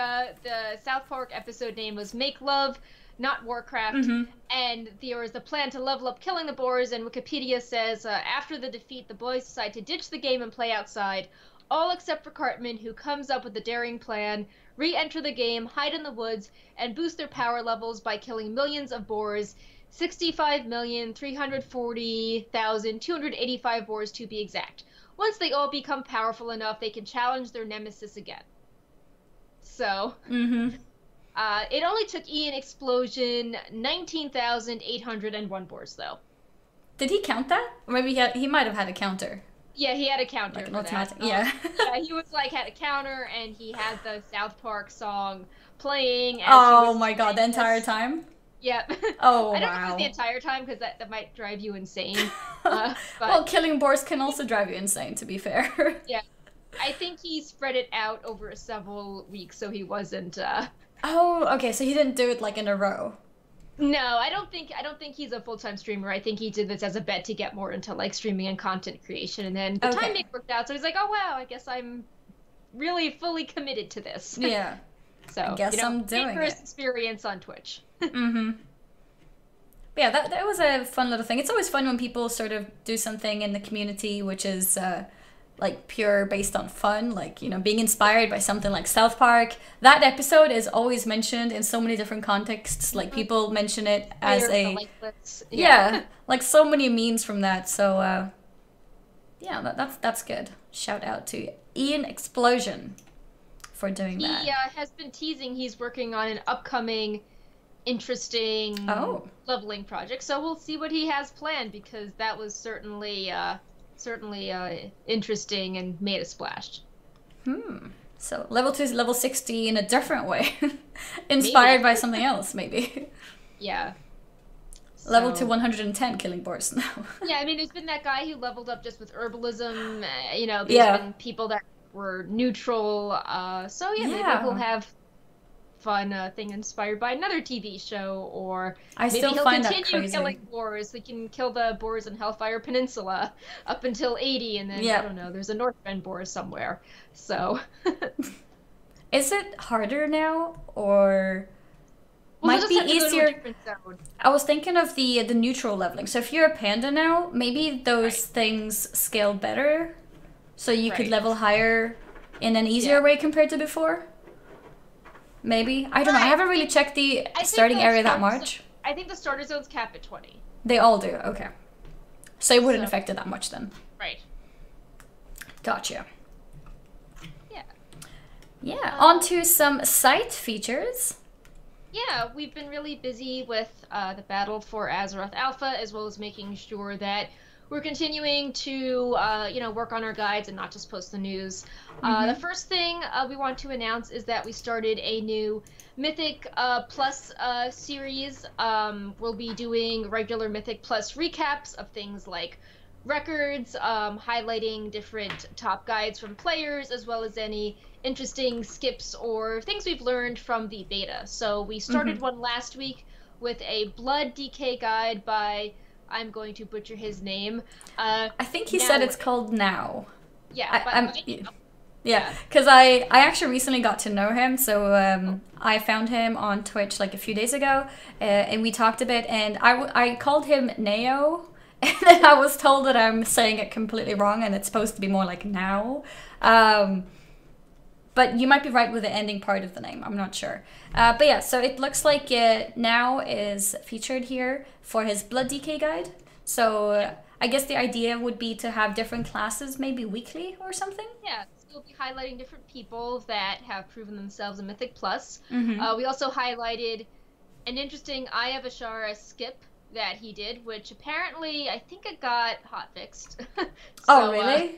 South Park episode name was Make Love, Not Warcraft. And there was the plan to level up killing the boars. And Wikipedia says, after the defeat, the boys decide to ditch the game and play outside. All except for Cartman, who comes up with a daring plan, re-enter the game, hide in the woods, and boost their power levels by killing millions of boars. 65,340,285 boars to be exact. Once they all become powerful enough, they can challenge their nemesis again. So, it only took Ian Explosion 19,801 boars, though. Did he count that? Or maybe he might have had a counter. Yeah, he had a counter. Like an automatic. Yeah, he was like had a counter, and he had the South Park song playing. Oh my god, the entire time? Yep. Oh, I don't know if it's the entire time, because that might drive you insane. Well, killing boars can also drive you insane, to be fair. Yeah. I think he spread it out over several weeks, so he wasn't... Oh, okay, so he didn't do it, like, in a row. No, I don't think he's a full-time streamer. I think he did this as a bet to get more into, like, streaming and content creation, and then the timing worked out, so he's like, oh, wow, I guess I'm really fully committed to this. Yeah. So, I guess I'm doing it. Experience on Twitch. But yeah, that was a fun little thing. It's always fun when people sort of do something in the community which is like pure based on fun, like, you know, being inspired by something like South Park. That episode is always mentioned in so many different contexts. Like people mention it as yeah, like so many memes from that. So yeah, that's good. Shout out to Ian Explosion for doing that. He has been teasing he's working on an upcoming interesting leveling project. So we'll see what he has planned, because that was certainly interesting and made a splash. So level 2 is level 60 in a different way. Inspired by something else, maybe. Yeah. Level to 110 killing boars now. Yeah, I mean, there's been that guy who leveled up just with herbalism. You know, there's been people that were neutral. So yeah, maybe we'll have fun thing inspired by another TV show, or maybe he'll continue killing boars. We can kill the boars in Hellfire Peninsula up until 80, and then I don't know, there's a Northrend boar somewhere. So is it harder now, or might be easier? I was thinking of the neutral leveling. So if you're a panda now, maybe those things scale better, so you could level higher in an easier way compared to before. Maybe. I don't know. I haven't really checked the starting area that much. I think the starter zones cap at 20. They all do. Okay. So it wouldn't affect it that much then. Right. Gotcha. Yeah. Yeah. On to some site features. Yeah, we've been really busy with the battle for Azeroth Alpha, as well as making sure that we're continuing to, you know, work on our guides and not just post the news. The first thing we want to announce is that we started a new Mythic Plus series. We'll be doing regular Mythic Plus recaps of things like records, highlighting different top guides from players, as well as any interesting skips or things we've learned from the beta. So we started one last week with a Blood DK guide by... I'm going to butcher his name. I think he said it's called Now. Yeah. Yeah, because I actually recently got to know him. So I found him on Twitch like a few days ago, and we talked a bit. And I called him Neo, and then I was told that I'm saying it completely wrong, and it's supposed to be more like Now. But you might be right with the ending part of the name. I'm not sure. But yeah, so it looks like Now is featured here for his Blood DK guide. So I guess the idea would be to have different classes, maybe weekly or something? Yeah, so we'll be highlighting different people that have proven themselves in Mythic Plus. We also highlighted an interesting Eye of Ashara skip that he did, which apparently, I think it got hotfixed. Oh, really?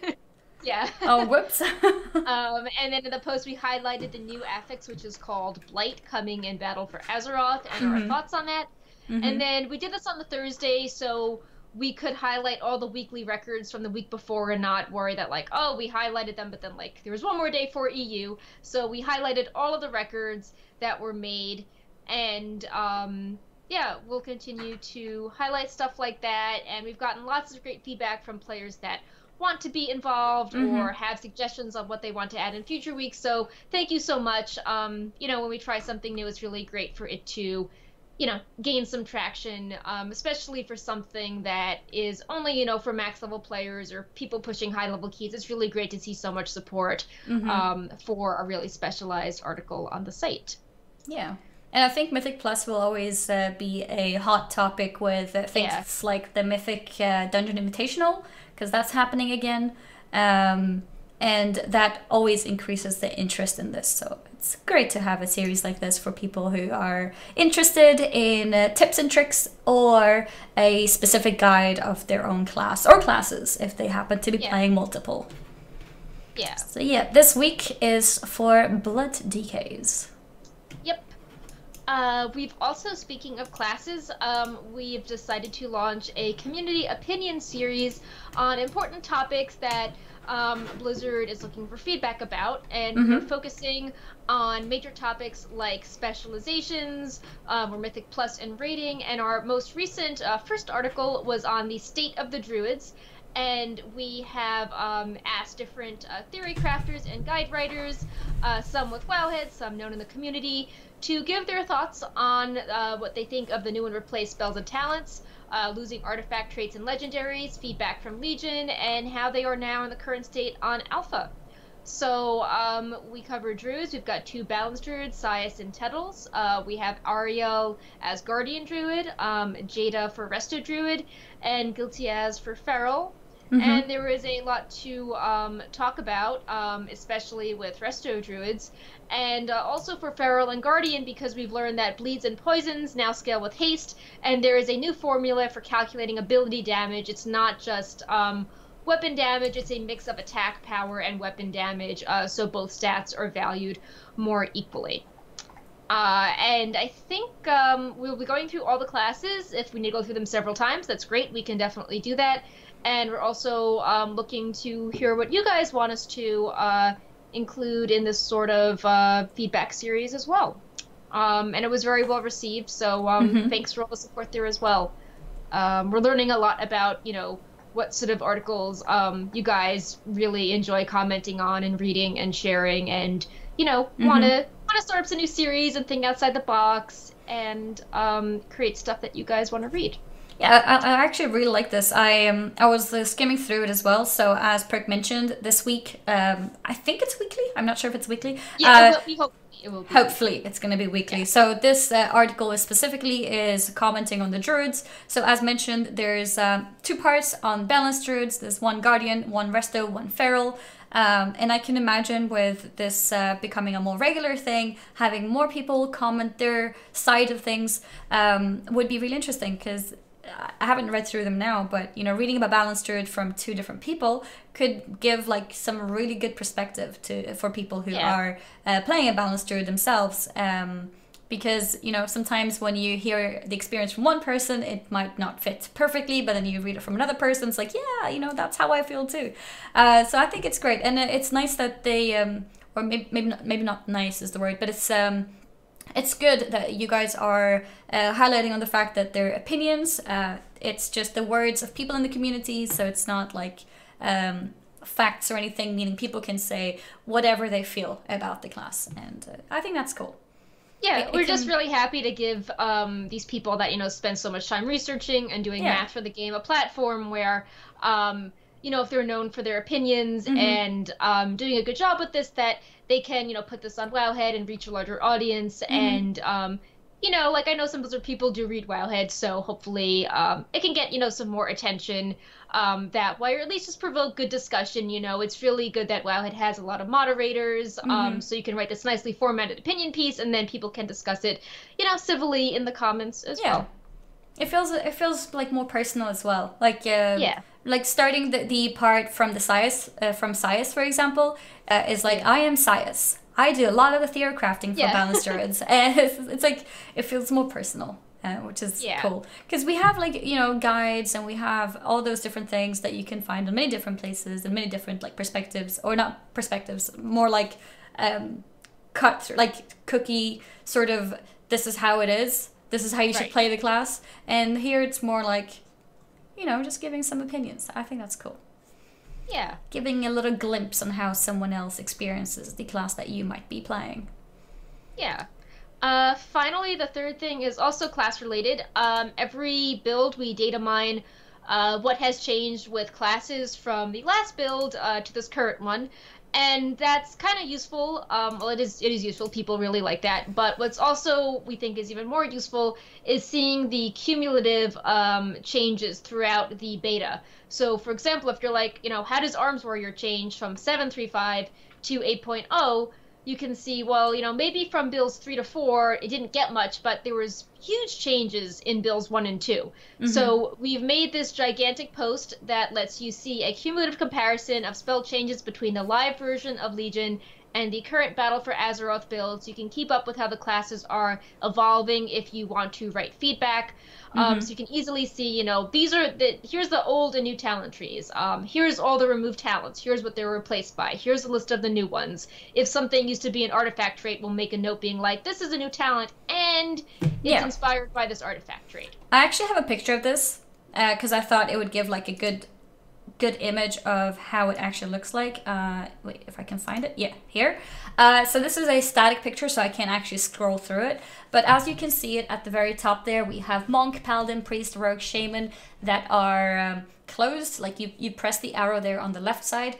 Yeah. Oh, whoops. And then in the post, we highlighted the new affix, which is called Blight, coming in Battle for Azeroth, and our thoughts on that. And then we did this on the Thursday, so we could highlight all the weekly records from the week before and not worry that, like, oh, we highlighted them, but then, like, there was one more day for EU. So we highlighted all of the records that were made, and, yeah, we'll continue to highlight stuff like that, and we've gotten lots of great feedback from players that want to be involved or have suggestions on what they want to add in future weeks. So thank you so much. You know, when we try something new, it's really great for it to, you know, gain some traction, especially for something that is only, you know, for max level players or people pushing high level keys. It's really great to see so much support for a really specialized article on the site. Yeah. And I think Mythic Plus will always be a hot topic with things like the Mythic Dungeon Invitational, because that's happening again. And that always increases the interest in this. So it's great to have a series like this for people who are interested in tips and tricks or a specific guide of their own class or classes if they happen to be playing multiple. Yeah. So yeah, this week is for Blood DKs. Yep. We've also, speaking of classes, we've decided to launch a community opinion series on important topics that Blizzard is looking for feedback about, and we're focusing on major topics like specializations, or Mythic Plus and rating, and our most recent first article was on the state of the Druids, and we have asked different theory crafters and guide writers, some with Wowhead, some known in the community, to give their thoughts on what they think of the new and replaced spells and talents, losing artifact traits and legendaries, feedback from Legion, and how they are now in the current state on Alpha. So we cover druids. We've got 2 balanced druids, Sias and Tettles. We have Ariel as Guardian Druid, Jada for Resto Druid, and Giltiaz for Feral. And there is a lot to talk about, especially with Resto Druids, and also for Feral and Guardian, because we've learned that bleeds and poisons now scale with haste, and there is a new formula for calculating ability damage. It's not just weapon damage, it's a mix of attack power and weapon damage, so both stats are valued more equally. And I think we'll be going through all the classes. If we need to go through them several times, that's great. We can definitely do that. And we're also looking to hear what you guys want us to include in this sort of feedback series as well. And it was very well received, so thanks for all the support there as well. We're learning a lot about, what sort of articles you guys really enjoy commenting on and reading and sharing, and want to start up some new series and think outside the box and create stuff that you guys want to read. Yeah, I actually really like this. I was skimming through it as well. So as Perk mentioned, this week, I think it's weekly. I'm not sure if it's weekly. Yeah, we hope it will be. Hopefully it's going to be weekly. Yeah. So this article is commenting on the druids. So as mentioned, there's 2 parts on balanced druids. There's 1 guardian, 1 resto, 1 feral. And I can imagine with this becoming a more regular thing, having more people comment their side of things would be really interesting, because I haven't read through them now, but reading about balanced druid from 2 different people could give like some really good perspective for people who are playing a balanced druid themselves. Because sometimes when you hear the experience from one person, it might not fit perfectly, but then you read it from another person, it's like, yeah, that's how I feel too. So I think it's great, and it's nice that they, or maybe not nice is the word, but it's good that you guys are highlighting on the fact that their opinions, it's just the words of people in the community, so it's not like facts or anything, meaning people can say whatever they feel about the class, and I think that's cool. Yeah, we're just really happy to give these people that, spend so much time researching and doing math for the game a platform where, if they're known for their opinions and doing a good job with this, that they can, put this on Wowhead and reach a larger audience. And, like I know some other people do read Wowhead, so hopefully it can get, some more attention that way, or at least just provoke good discussion. It's really good that Wowhead has a lot of moderators, so you can write this nicely formatted opinion piece, and then people can discuss it, civilly in the comments as well. It feels like more personal as well. Like like starting the part from the Sias, for example, is like, I am Sias. I do a lot of the theory crafting for balanced druids, and it's like it feels more personal, which is cool. Because we have like guides, and we have all those different things that you can find in many different places and many different like perspectives, or not perspectives, more like cut like cookie sort of. This is how it is. This is how you should play the class. And here it's more like, just giving some opinions. I think that's cool. Yeah. Giving a little glimpse on how someone else experiences the class that you might be playing. Yeah. Finally, the third thing is also class related. Every build we data mine what has changed with classes from the last build to this current one. And that's kind of useful. Well, it is useful. People really like that. But what's also, we think, is even more useful is seeing the cumulative changes throughout the beta. So, for example, if you're like, how does Arms Warrior change from 7.35 to 8.0? You can see, well, maybe from builds 3 to 4, it didn't get much, but there was huge changes in builds 1 and 2. So we've made this gigantic post that lets you see a cumulative comparison of spell changes between the live version of Legion and the current Battle for Azeroth build, so you can keep up with how the classes are evolving if you want to write feedback. So you can easily see, here's the old and new talent trees. Here's all the removed talents. Here's what they were replaced by. Here's a list of the new ones. If something used to be an artifact trait, we'll make a note being like, this is a new talent, and it's inspired by this artifact trait. I actually have a picture of this, because I thought it would give like a good good image of how it actually looks like. Wait, if I can find it. Yeah, here. So this is a static picture, so I can't actually scroll through it. But as you can see it at the very top there, we have monk, paladin, priest, rogue, shaman that are closed. Like you press the arrow there on the left side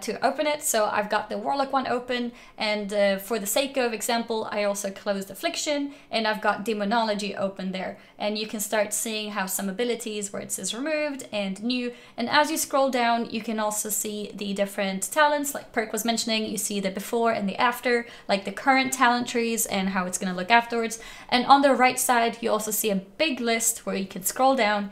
to open it. So I've got the warlock one open, and for the sake of example, I also closed affliction, and I've got demonology open there. And you can start seeing how some abilities where it says removed and new. And as you scroll down, you can also see the different talents, like Perk was mentioning. You see the before and the after, like the current talent trees and how it's going to look afterwards. And on the right side, you also see a big list where you can scroll down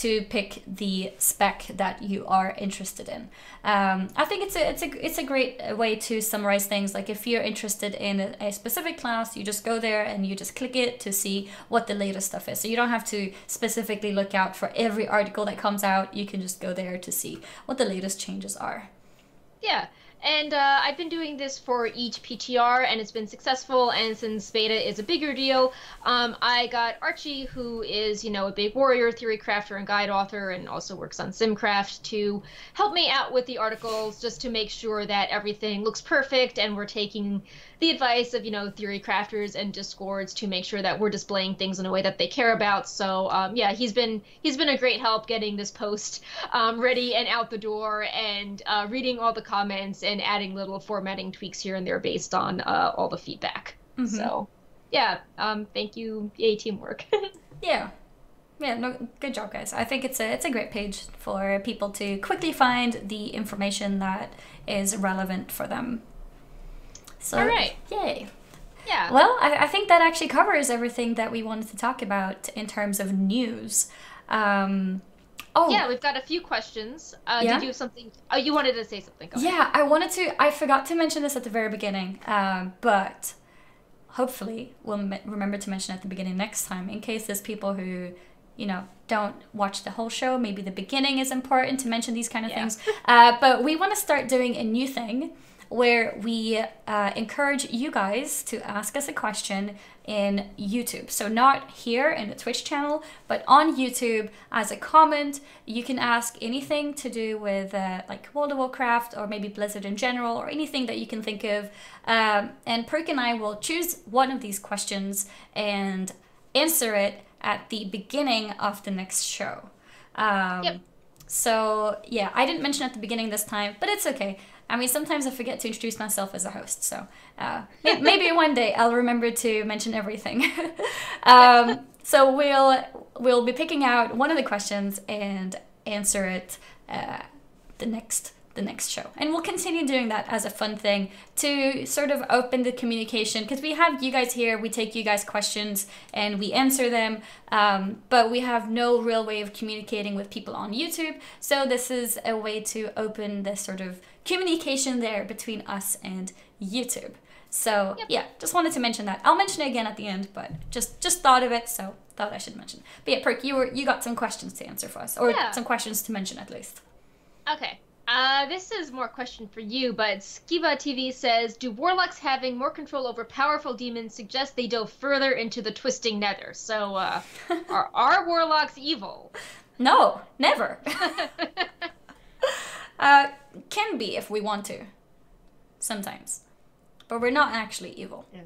to pick the spec that you are interested in. I think it's a great way to summarize things. Like if you're interested in a specific class, you just go there and you just click it to see what the latest stuff is. So you don't have to specifically look out for every article that comes out. You can just go there to see what the latest changes are. Yeah. And I've been doing this for each PTR, and it's been successful. And since beta is a bigger deal, I got Archie, who is, a big warrior, theory crafter, and guide author, and also works on Simcraft, to help me out with the articles, just to make sure that everything looks perfect, and we're taking the advice of, theory crafters and discords to make sure that we're displaying things in a way that they care about. So yeah, he's been a great help getting this post ready and out the door, and reading all the comments and adding little formatting tweaks here and there based on all the feedback. Mm-hmm. So yeah, thank you. Yay, teamwork. Yeah, no, good job, guys. I think it's a great page for people to quickly find the information that is relevant for them. So, all right. Yay. Yeah. Well, I think that actually covers everything that we wanted to talk about in terms of news. Yeah, we've got a few questions. Yeah? Did you have something? Oh, you wanted to say something. Go ahead. Yeah, I forgot to mention this at the very beginning, but hopefully we'll remember to mention at the beginning next time, in case there's people who, don't watch the whole show. Maybe the beginning is important to mention these kind of things. But we want to start doing a new thing where we encourage you guys to ask us a question in YouTube. So not here in the Twitch channel, but on YouTube as a comment. You can ask anything to do with like World of Warcraft, or maybe Blizzard in general, or anything that you can think of. And Perk and I will choose one of these questions and answer it at the beginning of the next show. Yep. So yeah, I didn't mention at the beginning this time, but it's okay. I mean, sometimes I forget to introduce myself as a host, so maybe one day I'll remember to mention everything. So we'll be picking out one of the questions and answer it the next show, and we'll continue doing that as a fun thing to sort of open the communication, because we have you guys here, we take you guys questions and we answer them, but we have no real way of communicating with people on YouTube. So this is a way to open this sort of communication there between us and YouTube. So yeah, just wanted to mention that. I'll mention it again at the end, but just thought of it, so thought I should mention. But yeah, Perk, you got some questions to answer for us, or some questions to mention at least. Okay. This is more a question for you, but Skiba TV says, do warlocks having more control over powerful demons suggest they delve further into the twisting nether? So, are warlocks evil? No, never. Can be if we want to, sometimes, but we're not actually evil. Yeah.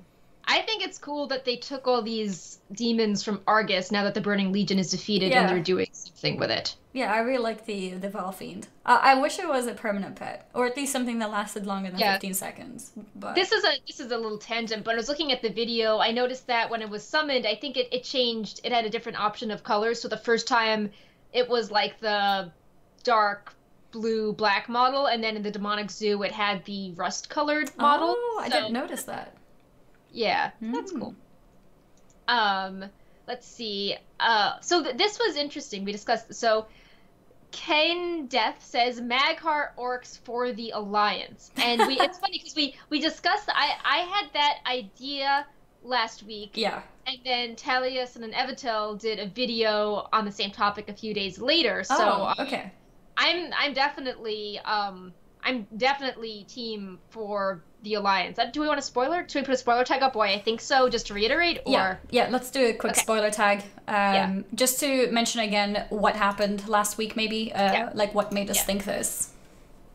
I think it's cool that they took all these demons from Argus now that the Burning Legion is defeated, and they're doing something with it. Yeah, I really like the Val Fiend. I wish it was a permanent pet, or at least something that lasted longer than 15 seconds. But this is a little tangent, but I was looking at the video. I noticed that when it was summoned, I think it changed. It had a different option of colors. So the first time, it was like the dark blue black model, and then in the demonic zoo, it had the rust colored model. Oh, I didn't notice that. Yeah, that's cool. Let's see. So this was interesting. We discussed. So Kane Death says Magheart orcs for the Alliance, and it's funny because we discussed. I had that idea last week. Yeah. And then Talius and then Evitel did a video on the same topic a few days later. So okay. I'm definitely I'm definitely team for the Alliance. Do we want a spoiler? Should we put a spoiler tag up? Why I think so, just to reiterate? Or yeah. Let's do a quick okay. spoiler tag. Yeah. Just to mention again what happened last week, maybe. Like what made us think this.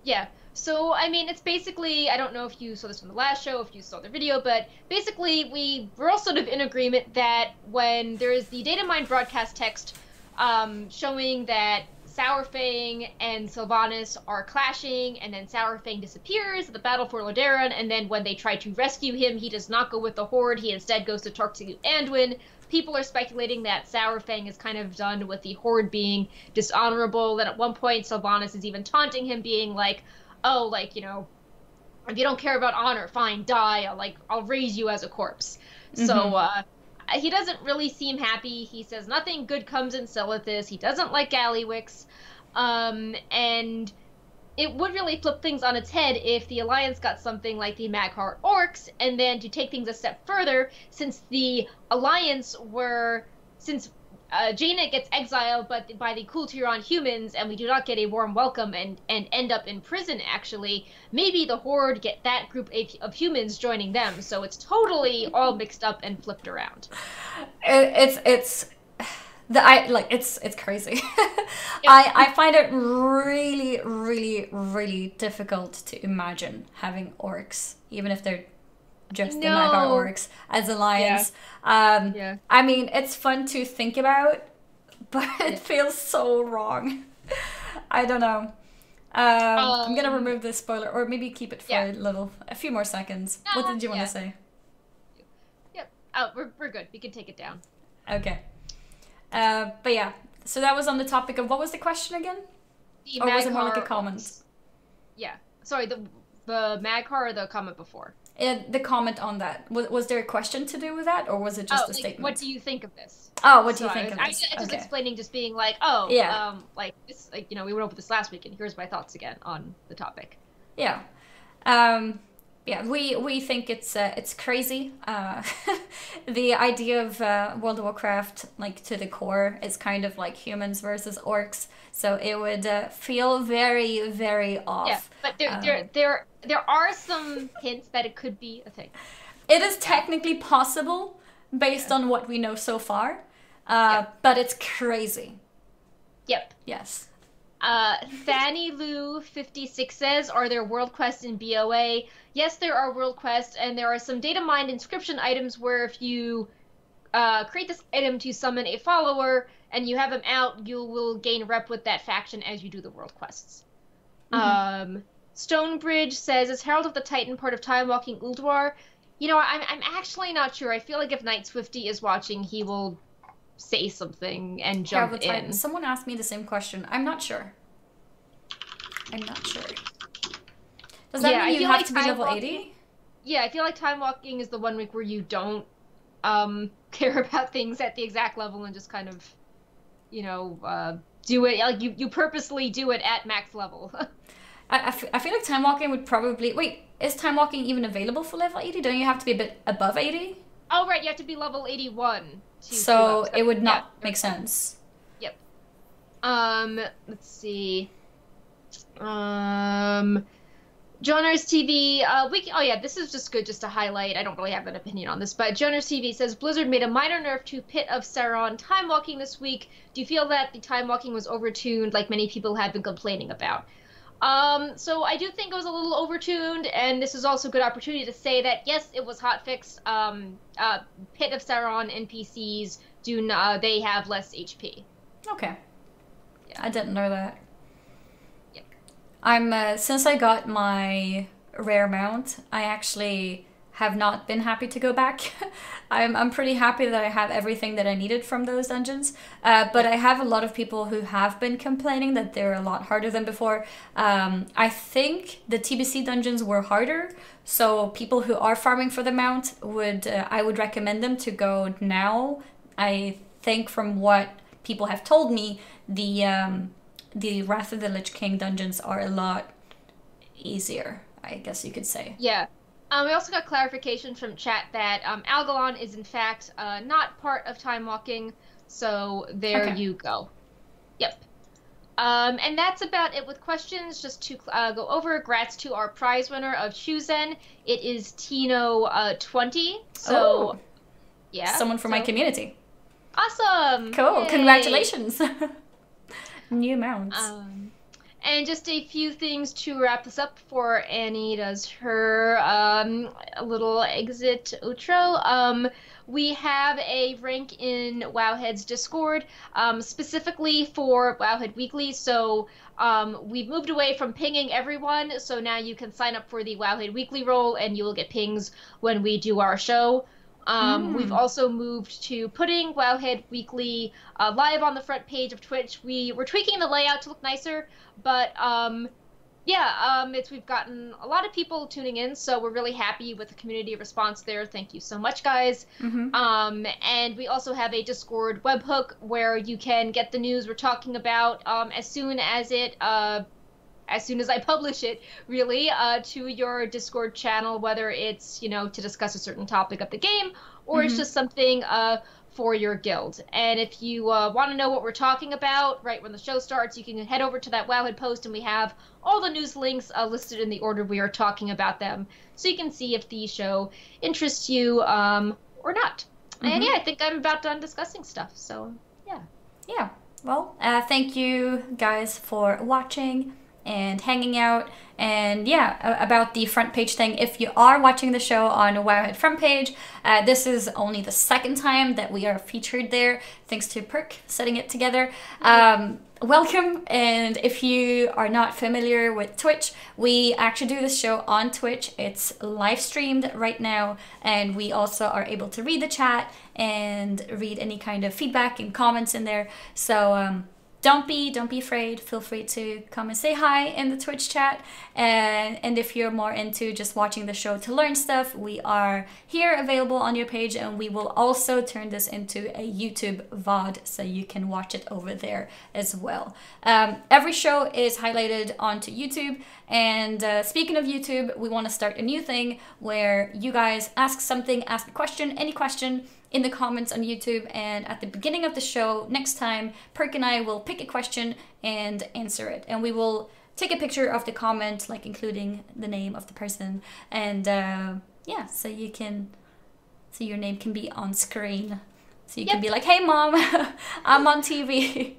Yeah. So, I mean, it's basically, I don't know if you saw this from the last show, if you saw the video, but basically we're all sort of in agreement that when there is the data mine broadcast text showing that Sourfang and Sylvanas are clashing, and then Sourfang disappears at the battle for Loderon, and then when they try to rescue him, he does not go with the Horde, he instead goes to talk to Anduin. People are speculating that Sourfang is kind of done with the Horde being dishonorable, and at one point Sylvanas is even taunting him, being like, oh, like, you know, if you don't care about honor, fine, die, I'll raise you as a corpse. Mm-hmm. So, he doesn't really seem happy. He says nothing good comes in Silithus. He doesn't like Gallywix. And it would really flip things on its head if the Alliance got something like the Magheart Orcs, and then to take things a step further, since the Alliance since Jaina gets exiled but by the Kultiran humans, and we do not get a warm welcome and end up in prison, actually, maybe the Horde get that group of humans joining them, so it's totally all mixed up and flipped around. It's crazy. I find it really, really, really difficult to imagine having orcs, even if they're just the Magheart Orcs as Alliance. I mean, it's fun to think about, but it feels so wrong. I don't know. I'm gonna remove this spoiler, or maybe keep it for a few more seconds. What did you want to say? Yep. Oh, we're good. We can take it down. Okay. But yeah, so that was on the topic of, what was the question again? Or was it more like a comment? Yeah. Sorry, the Magheart or the comment before? The comment on that. Was there a question to do with that, or was it just a statement? What do you think of this? Oh, what do you think of this? I was explaining, just being like, like this, like, you know, we went over this last week, and here's my thoughts again on the topic. Yeah. We think it's crazy. The idea of World of Warcraft, like, to the core, is kind of like humans versus orcs, so it would feel very, very off. Yeah, but there are some hints that it could be a thing. It is technically possible based on what we know so far, but it's crazy. Yep. Yes. Fanny Lou 56 says, are there world quests in BOA? Yes, there are world quests, and there are some data mined inscription items where if you create this item to summon a follower and you have him out, you will gain rep with that faction as you do the world quests. Mm-hmm. Stonebridge says, is Herald of the Titan part of Time Walking Ulduar? You know, I'm actually not sure. I feel like if Night Swifty is watching, he will say something and jump in. Someone asked me the same question. I'm not sure. Does that mean you have to be level 80? Yeah, I feel like Time Walking is the one week where you don't care about things at the exact level and just kind of, you know, do it. Like, you purposely do it at max level. I feel like Time Walking would probably... Wait, is Time Walking even available for level 80? Don't you have to be a bit above 80? Oh, right, you have to be level 81. So it would not make sense. Yep. Let's see. Johners TV, this is just good just to highlight. I don't really have an opinion on this, but Johners TV says, Blizzard made a minor nerf to Pit of Sauron time walking this week. Do you feel that the time walking was overtuned like many people have been complaining about? So I do think it was a little overtuned, and this is also a good opportunity to say that, yes, it was hotfixed. Pit of Sauron NPCs they have less HP. Okay. Yeah. I didn't know that. Yeah. I'm, since I got my rare mount, I actually have not been happy to go back. I'm pretty happy that I have everything that I needed from those dungeons. But I have a lot of people who have been complaining that they're a lot harder than before. I think the TBC dungeons were harder, so people who are farming for the mount I would recommend them to go now. I think from what people have told me, the Wrath of the Lich King dungeons are a lot easier, I guess you could say. Yeah. We also got clarification from chat that Algalon is in fact not part of time walking, so there you go. Yep. And that's about it with questions. Just to go over, grats to our prize winner of Shuzen. It is Tino20. So, yeah. Someone from my community. Awesome. Cool. Yay. Congratulations. New mounts. And just a few things to wrap this up before Annie does her little exit outro. We have a rank in Wowhead's Discord, specifically for Wowhead Weekly. So we've moved away from pinging everyone. So now you can sign up for the Wowhead Weekly role and you will get pings when we do our show. We've also moved to putting Wowhead Weekly live on the front page of Twitch. We're tweaking the layout to look nicer, but we've gotten a lot of people tuning in, so we're really happy with the community response there. Thank you so much, guys. And we also have a Discord webhook where you can get the news we're talking about as soon as I publish it, really, to your Discord channel, whether it's, to discuss a certain topic of the game, or it's just something for your guild. And if you want to know what we're talking about right when the show starts, you can head over to that Wowhead post, and we have all the news links listed in the order we are talking about them, so you can see if the show interests you or not. And yeah, I think I'm about done discussing stuff, so yeah. Yeah, well, thank you guys for watching and hanging out. And yeah, about the front page thing, if you are watching the show on Wowhead front page, this is only the second time that we are featured there, thanks to Perk setting it together. Welcome. And if you are not familiar with Twitch, we actually do this show on Twitch. It's live streamed right now, and we also are able to read the chat and read any kind of feedback and comments in there. So don't be afraid. Feel free to come and say hi in the Twitch chat. And if you're more into just watching the show to learn stuff, we are here available on your page, and we will also turn this into a YouTube VOD so you can watch it over there as well. Every show is highlighted onto YouTube. And speaking of YouTube, we want to start a new thing where you guys ask something, ask a question, any question, in the comments on YouTube, and at the beginning of the show next time, Perk and I will pick a question and answer it, and we will take a picture of the comment, like including the name of the person, and yeah, so your name can be on screen, so you can be like, hey mom, I'm on TV.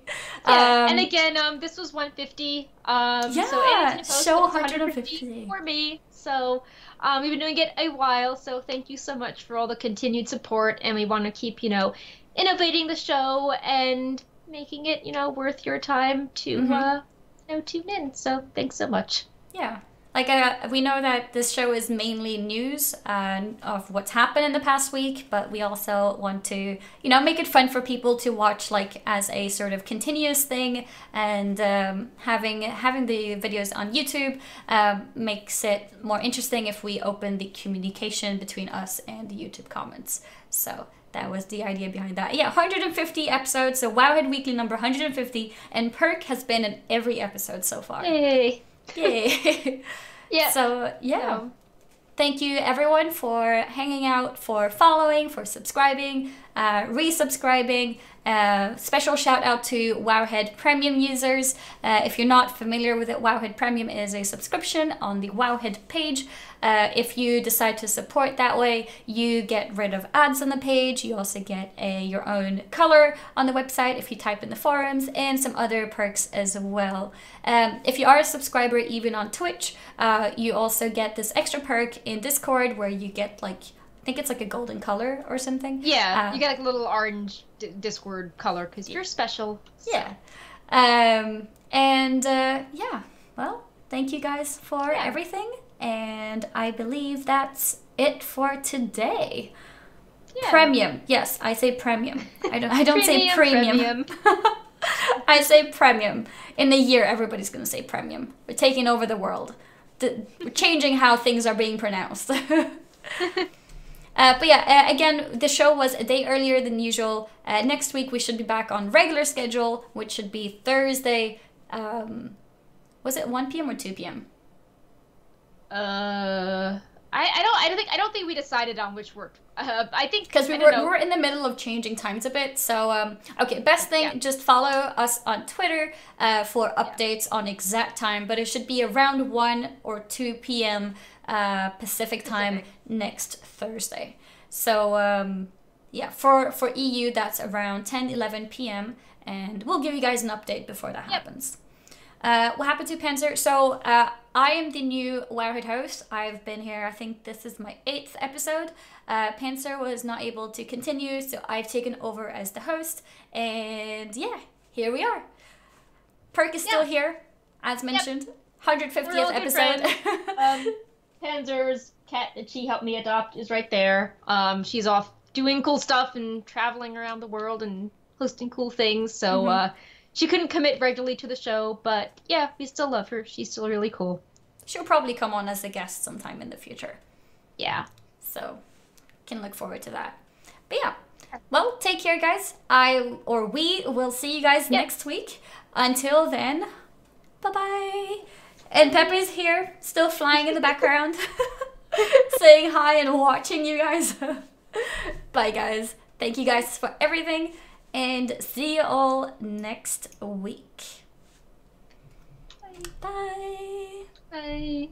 Yeah, and again, this was 150. Yeah, so Annie's gonna show post 150 for me. So we've been doing it a while, so thank you so much for all the continued support, and we want to keep, innovating the show and making it, worth your time to, tune in. So thanks so much. Yeah. Like, we know that this show is mainly news of what's happened in the past week, but we also want to, make it fun for people to watch, like, as a sort of continuous thing. And having the videos on YouTube makes it more interesting if we open the communication between us and the YouTube comments. So that was the idea behind that. Yeah, 150 episodes, so Wowhead Weekly number 150, and Perk has been in every episode so far. Yay! Yay! Yeah. So, yeah. Thank you, everyone, for hanging out, for following, for subscribing, resubscribing. Special shout out to Wowhead Premium users. If you're not familiar with it, Wowhead Premium is a subscription on the Wowhead page. If you decide to support that way, you get rid of ads on the page. You also get your own color on the website if you type in the forums, and some other perks as well. If you are a subscriber even on Twitch, you also get this extra perk in Discord where you get, like, I think it's like a golden color or something. Yeah, you get like a little orange Discord color because you're special. So. Yeah. Yeah, well, thank you guys for everything. And I believe that's it for today. Yeah. Premium. Yes, I say premium. I don't say premium. I say premium. In a year, everybody's going to say premium. We're taking over the world. We're changing how things are being pronounced. But yeah, again, the show was a day earlier than usual. Next week, we should be back on regular schedule, which should be Thursday. Was it 1 p.m. or 2 p.m.? I I don't think we decided on which worked. I think because we were in the middle of changing times a bit. So okay, best thing, just follow us on Twitter for updates on exact time. But it should be around 1 or 2 p.m. Pacific time next Thursday. So yeah, for EU that's around 10-11 p.m. and we'll give you guys an update before that happens. What happened to Panzer? So I am the new Wowhead host. I've been here, I think this is my 8th episode. Panzer was not able to continue, so I've taken over as the host. And yeah, here we are. Perk is still here, as mentioned. 150th episode. Panzer's cat that she helped me adopt is right there. She's off doing cool stuff and traveling around the world and hosting cool things. So she couldn't commit regularly to the show, but yeah, we still love her. She's still really cool. She'll probably come on as a guest sometime in the future. Yeah. So, can look forward to that. But yeah, well, take care, guys. We will see you guys next week. Until then, bye-bye. And Pepper's here, still flying in the background, saying hi and watching you guys. Bye, guys. Thank you guys for everything. And see you all next week. Bye. Bye. Bye.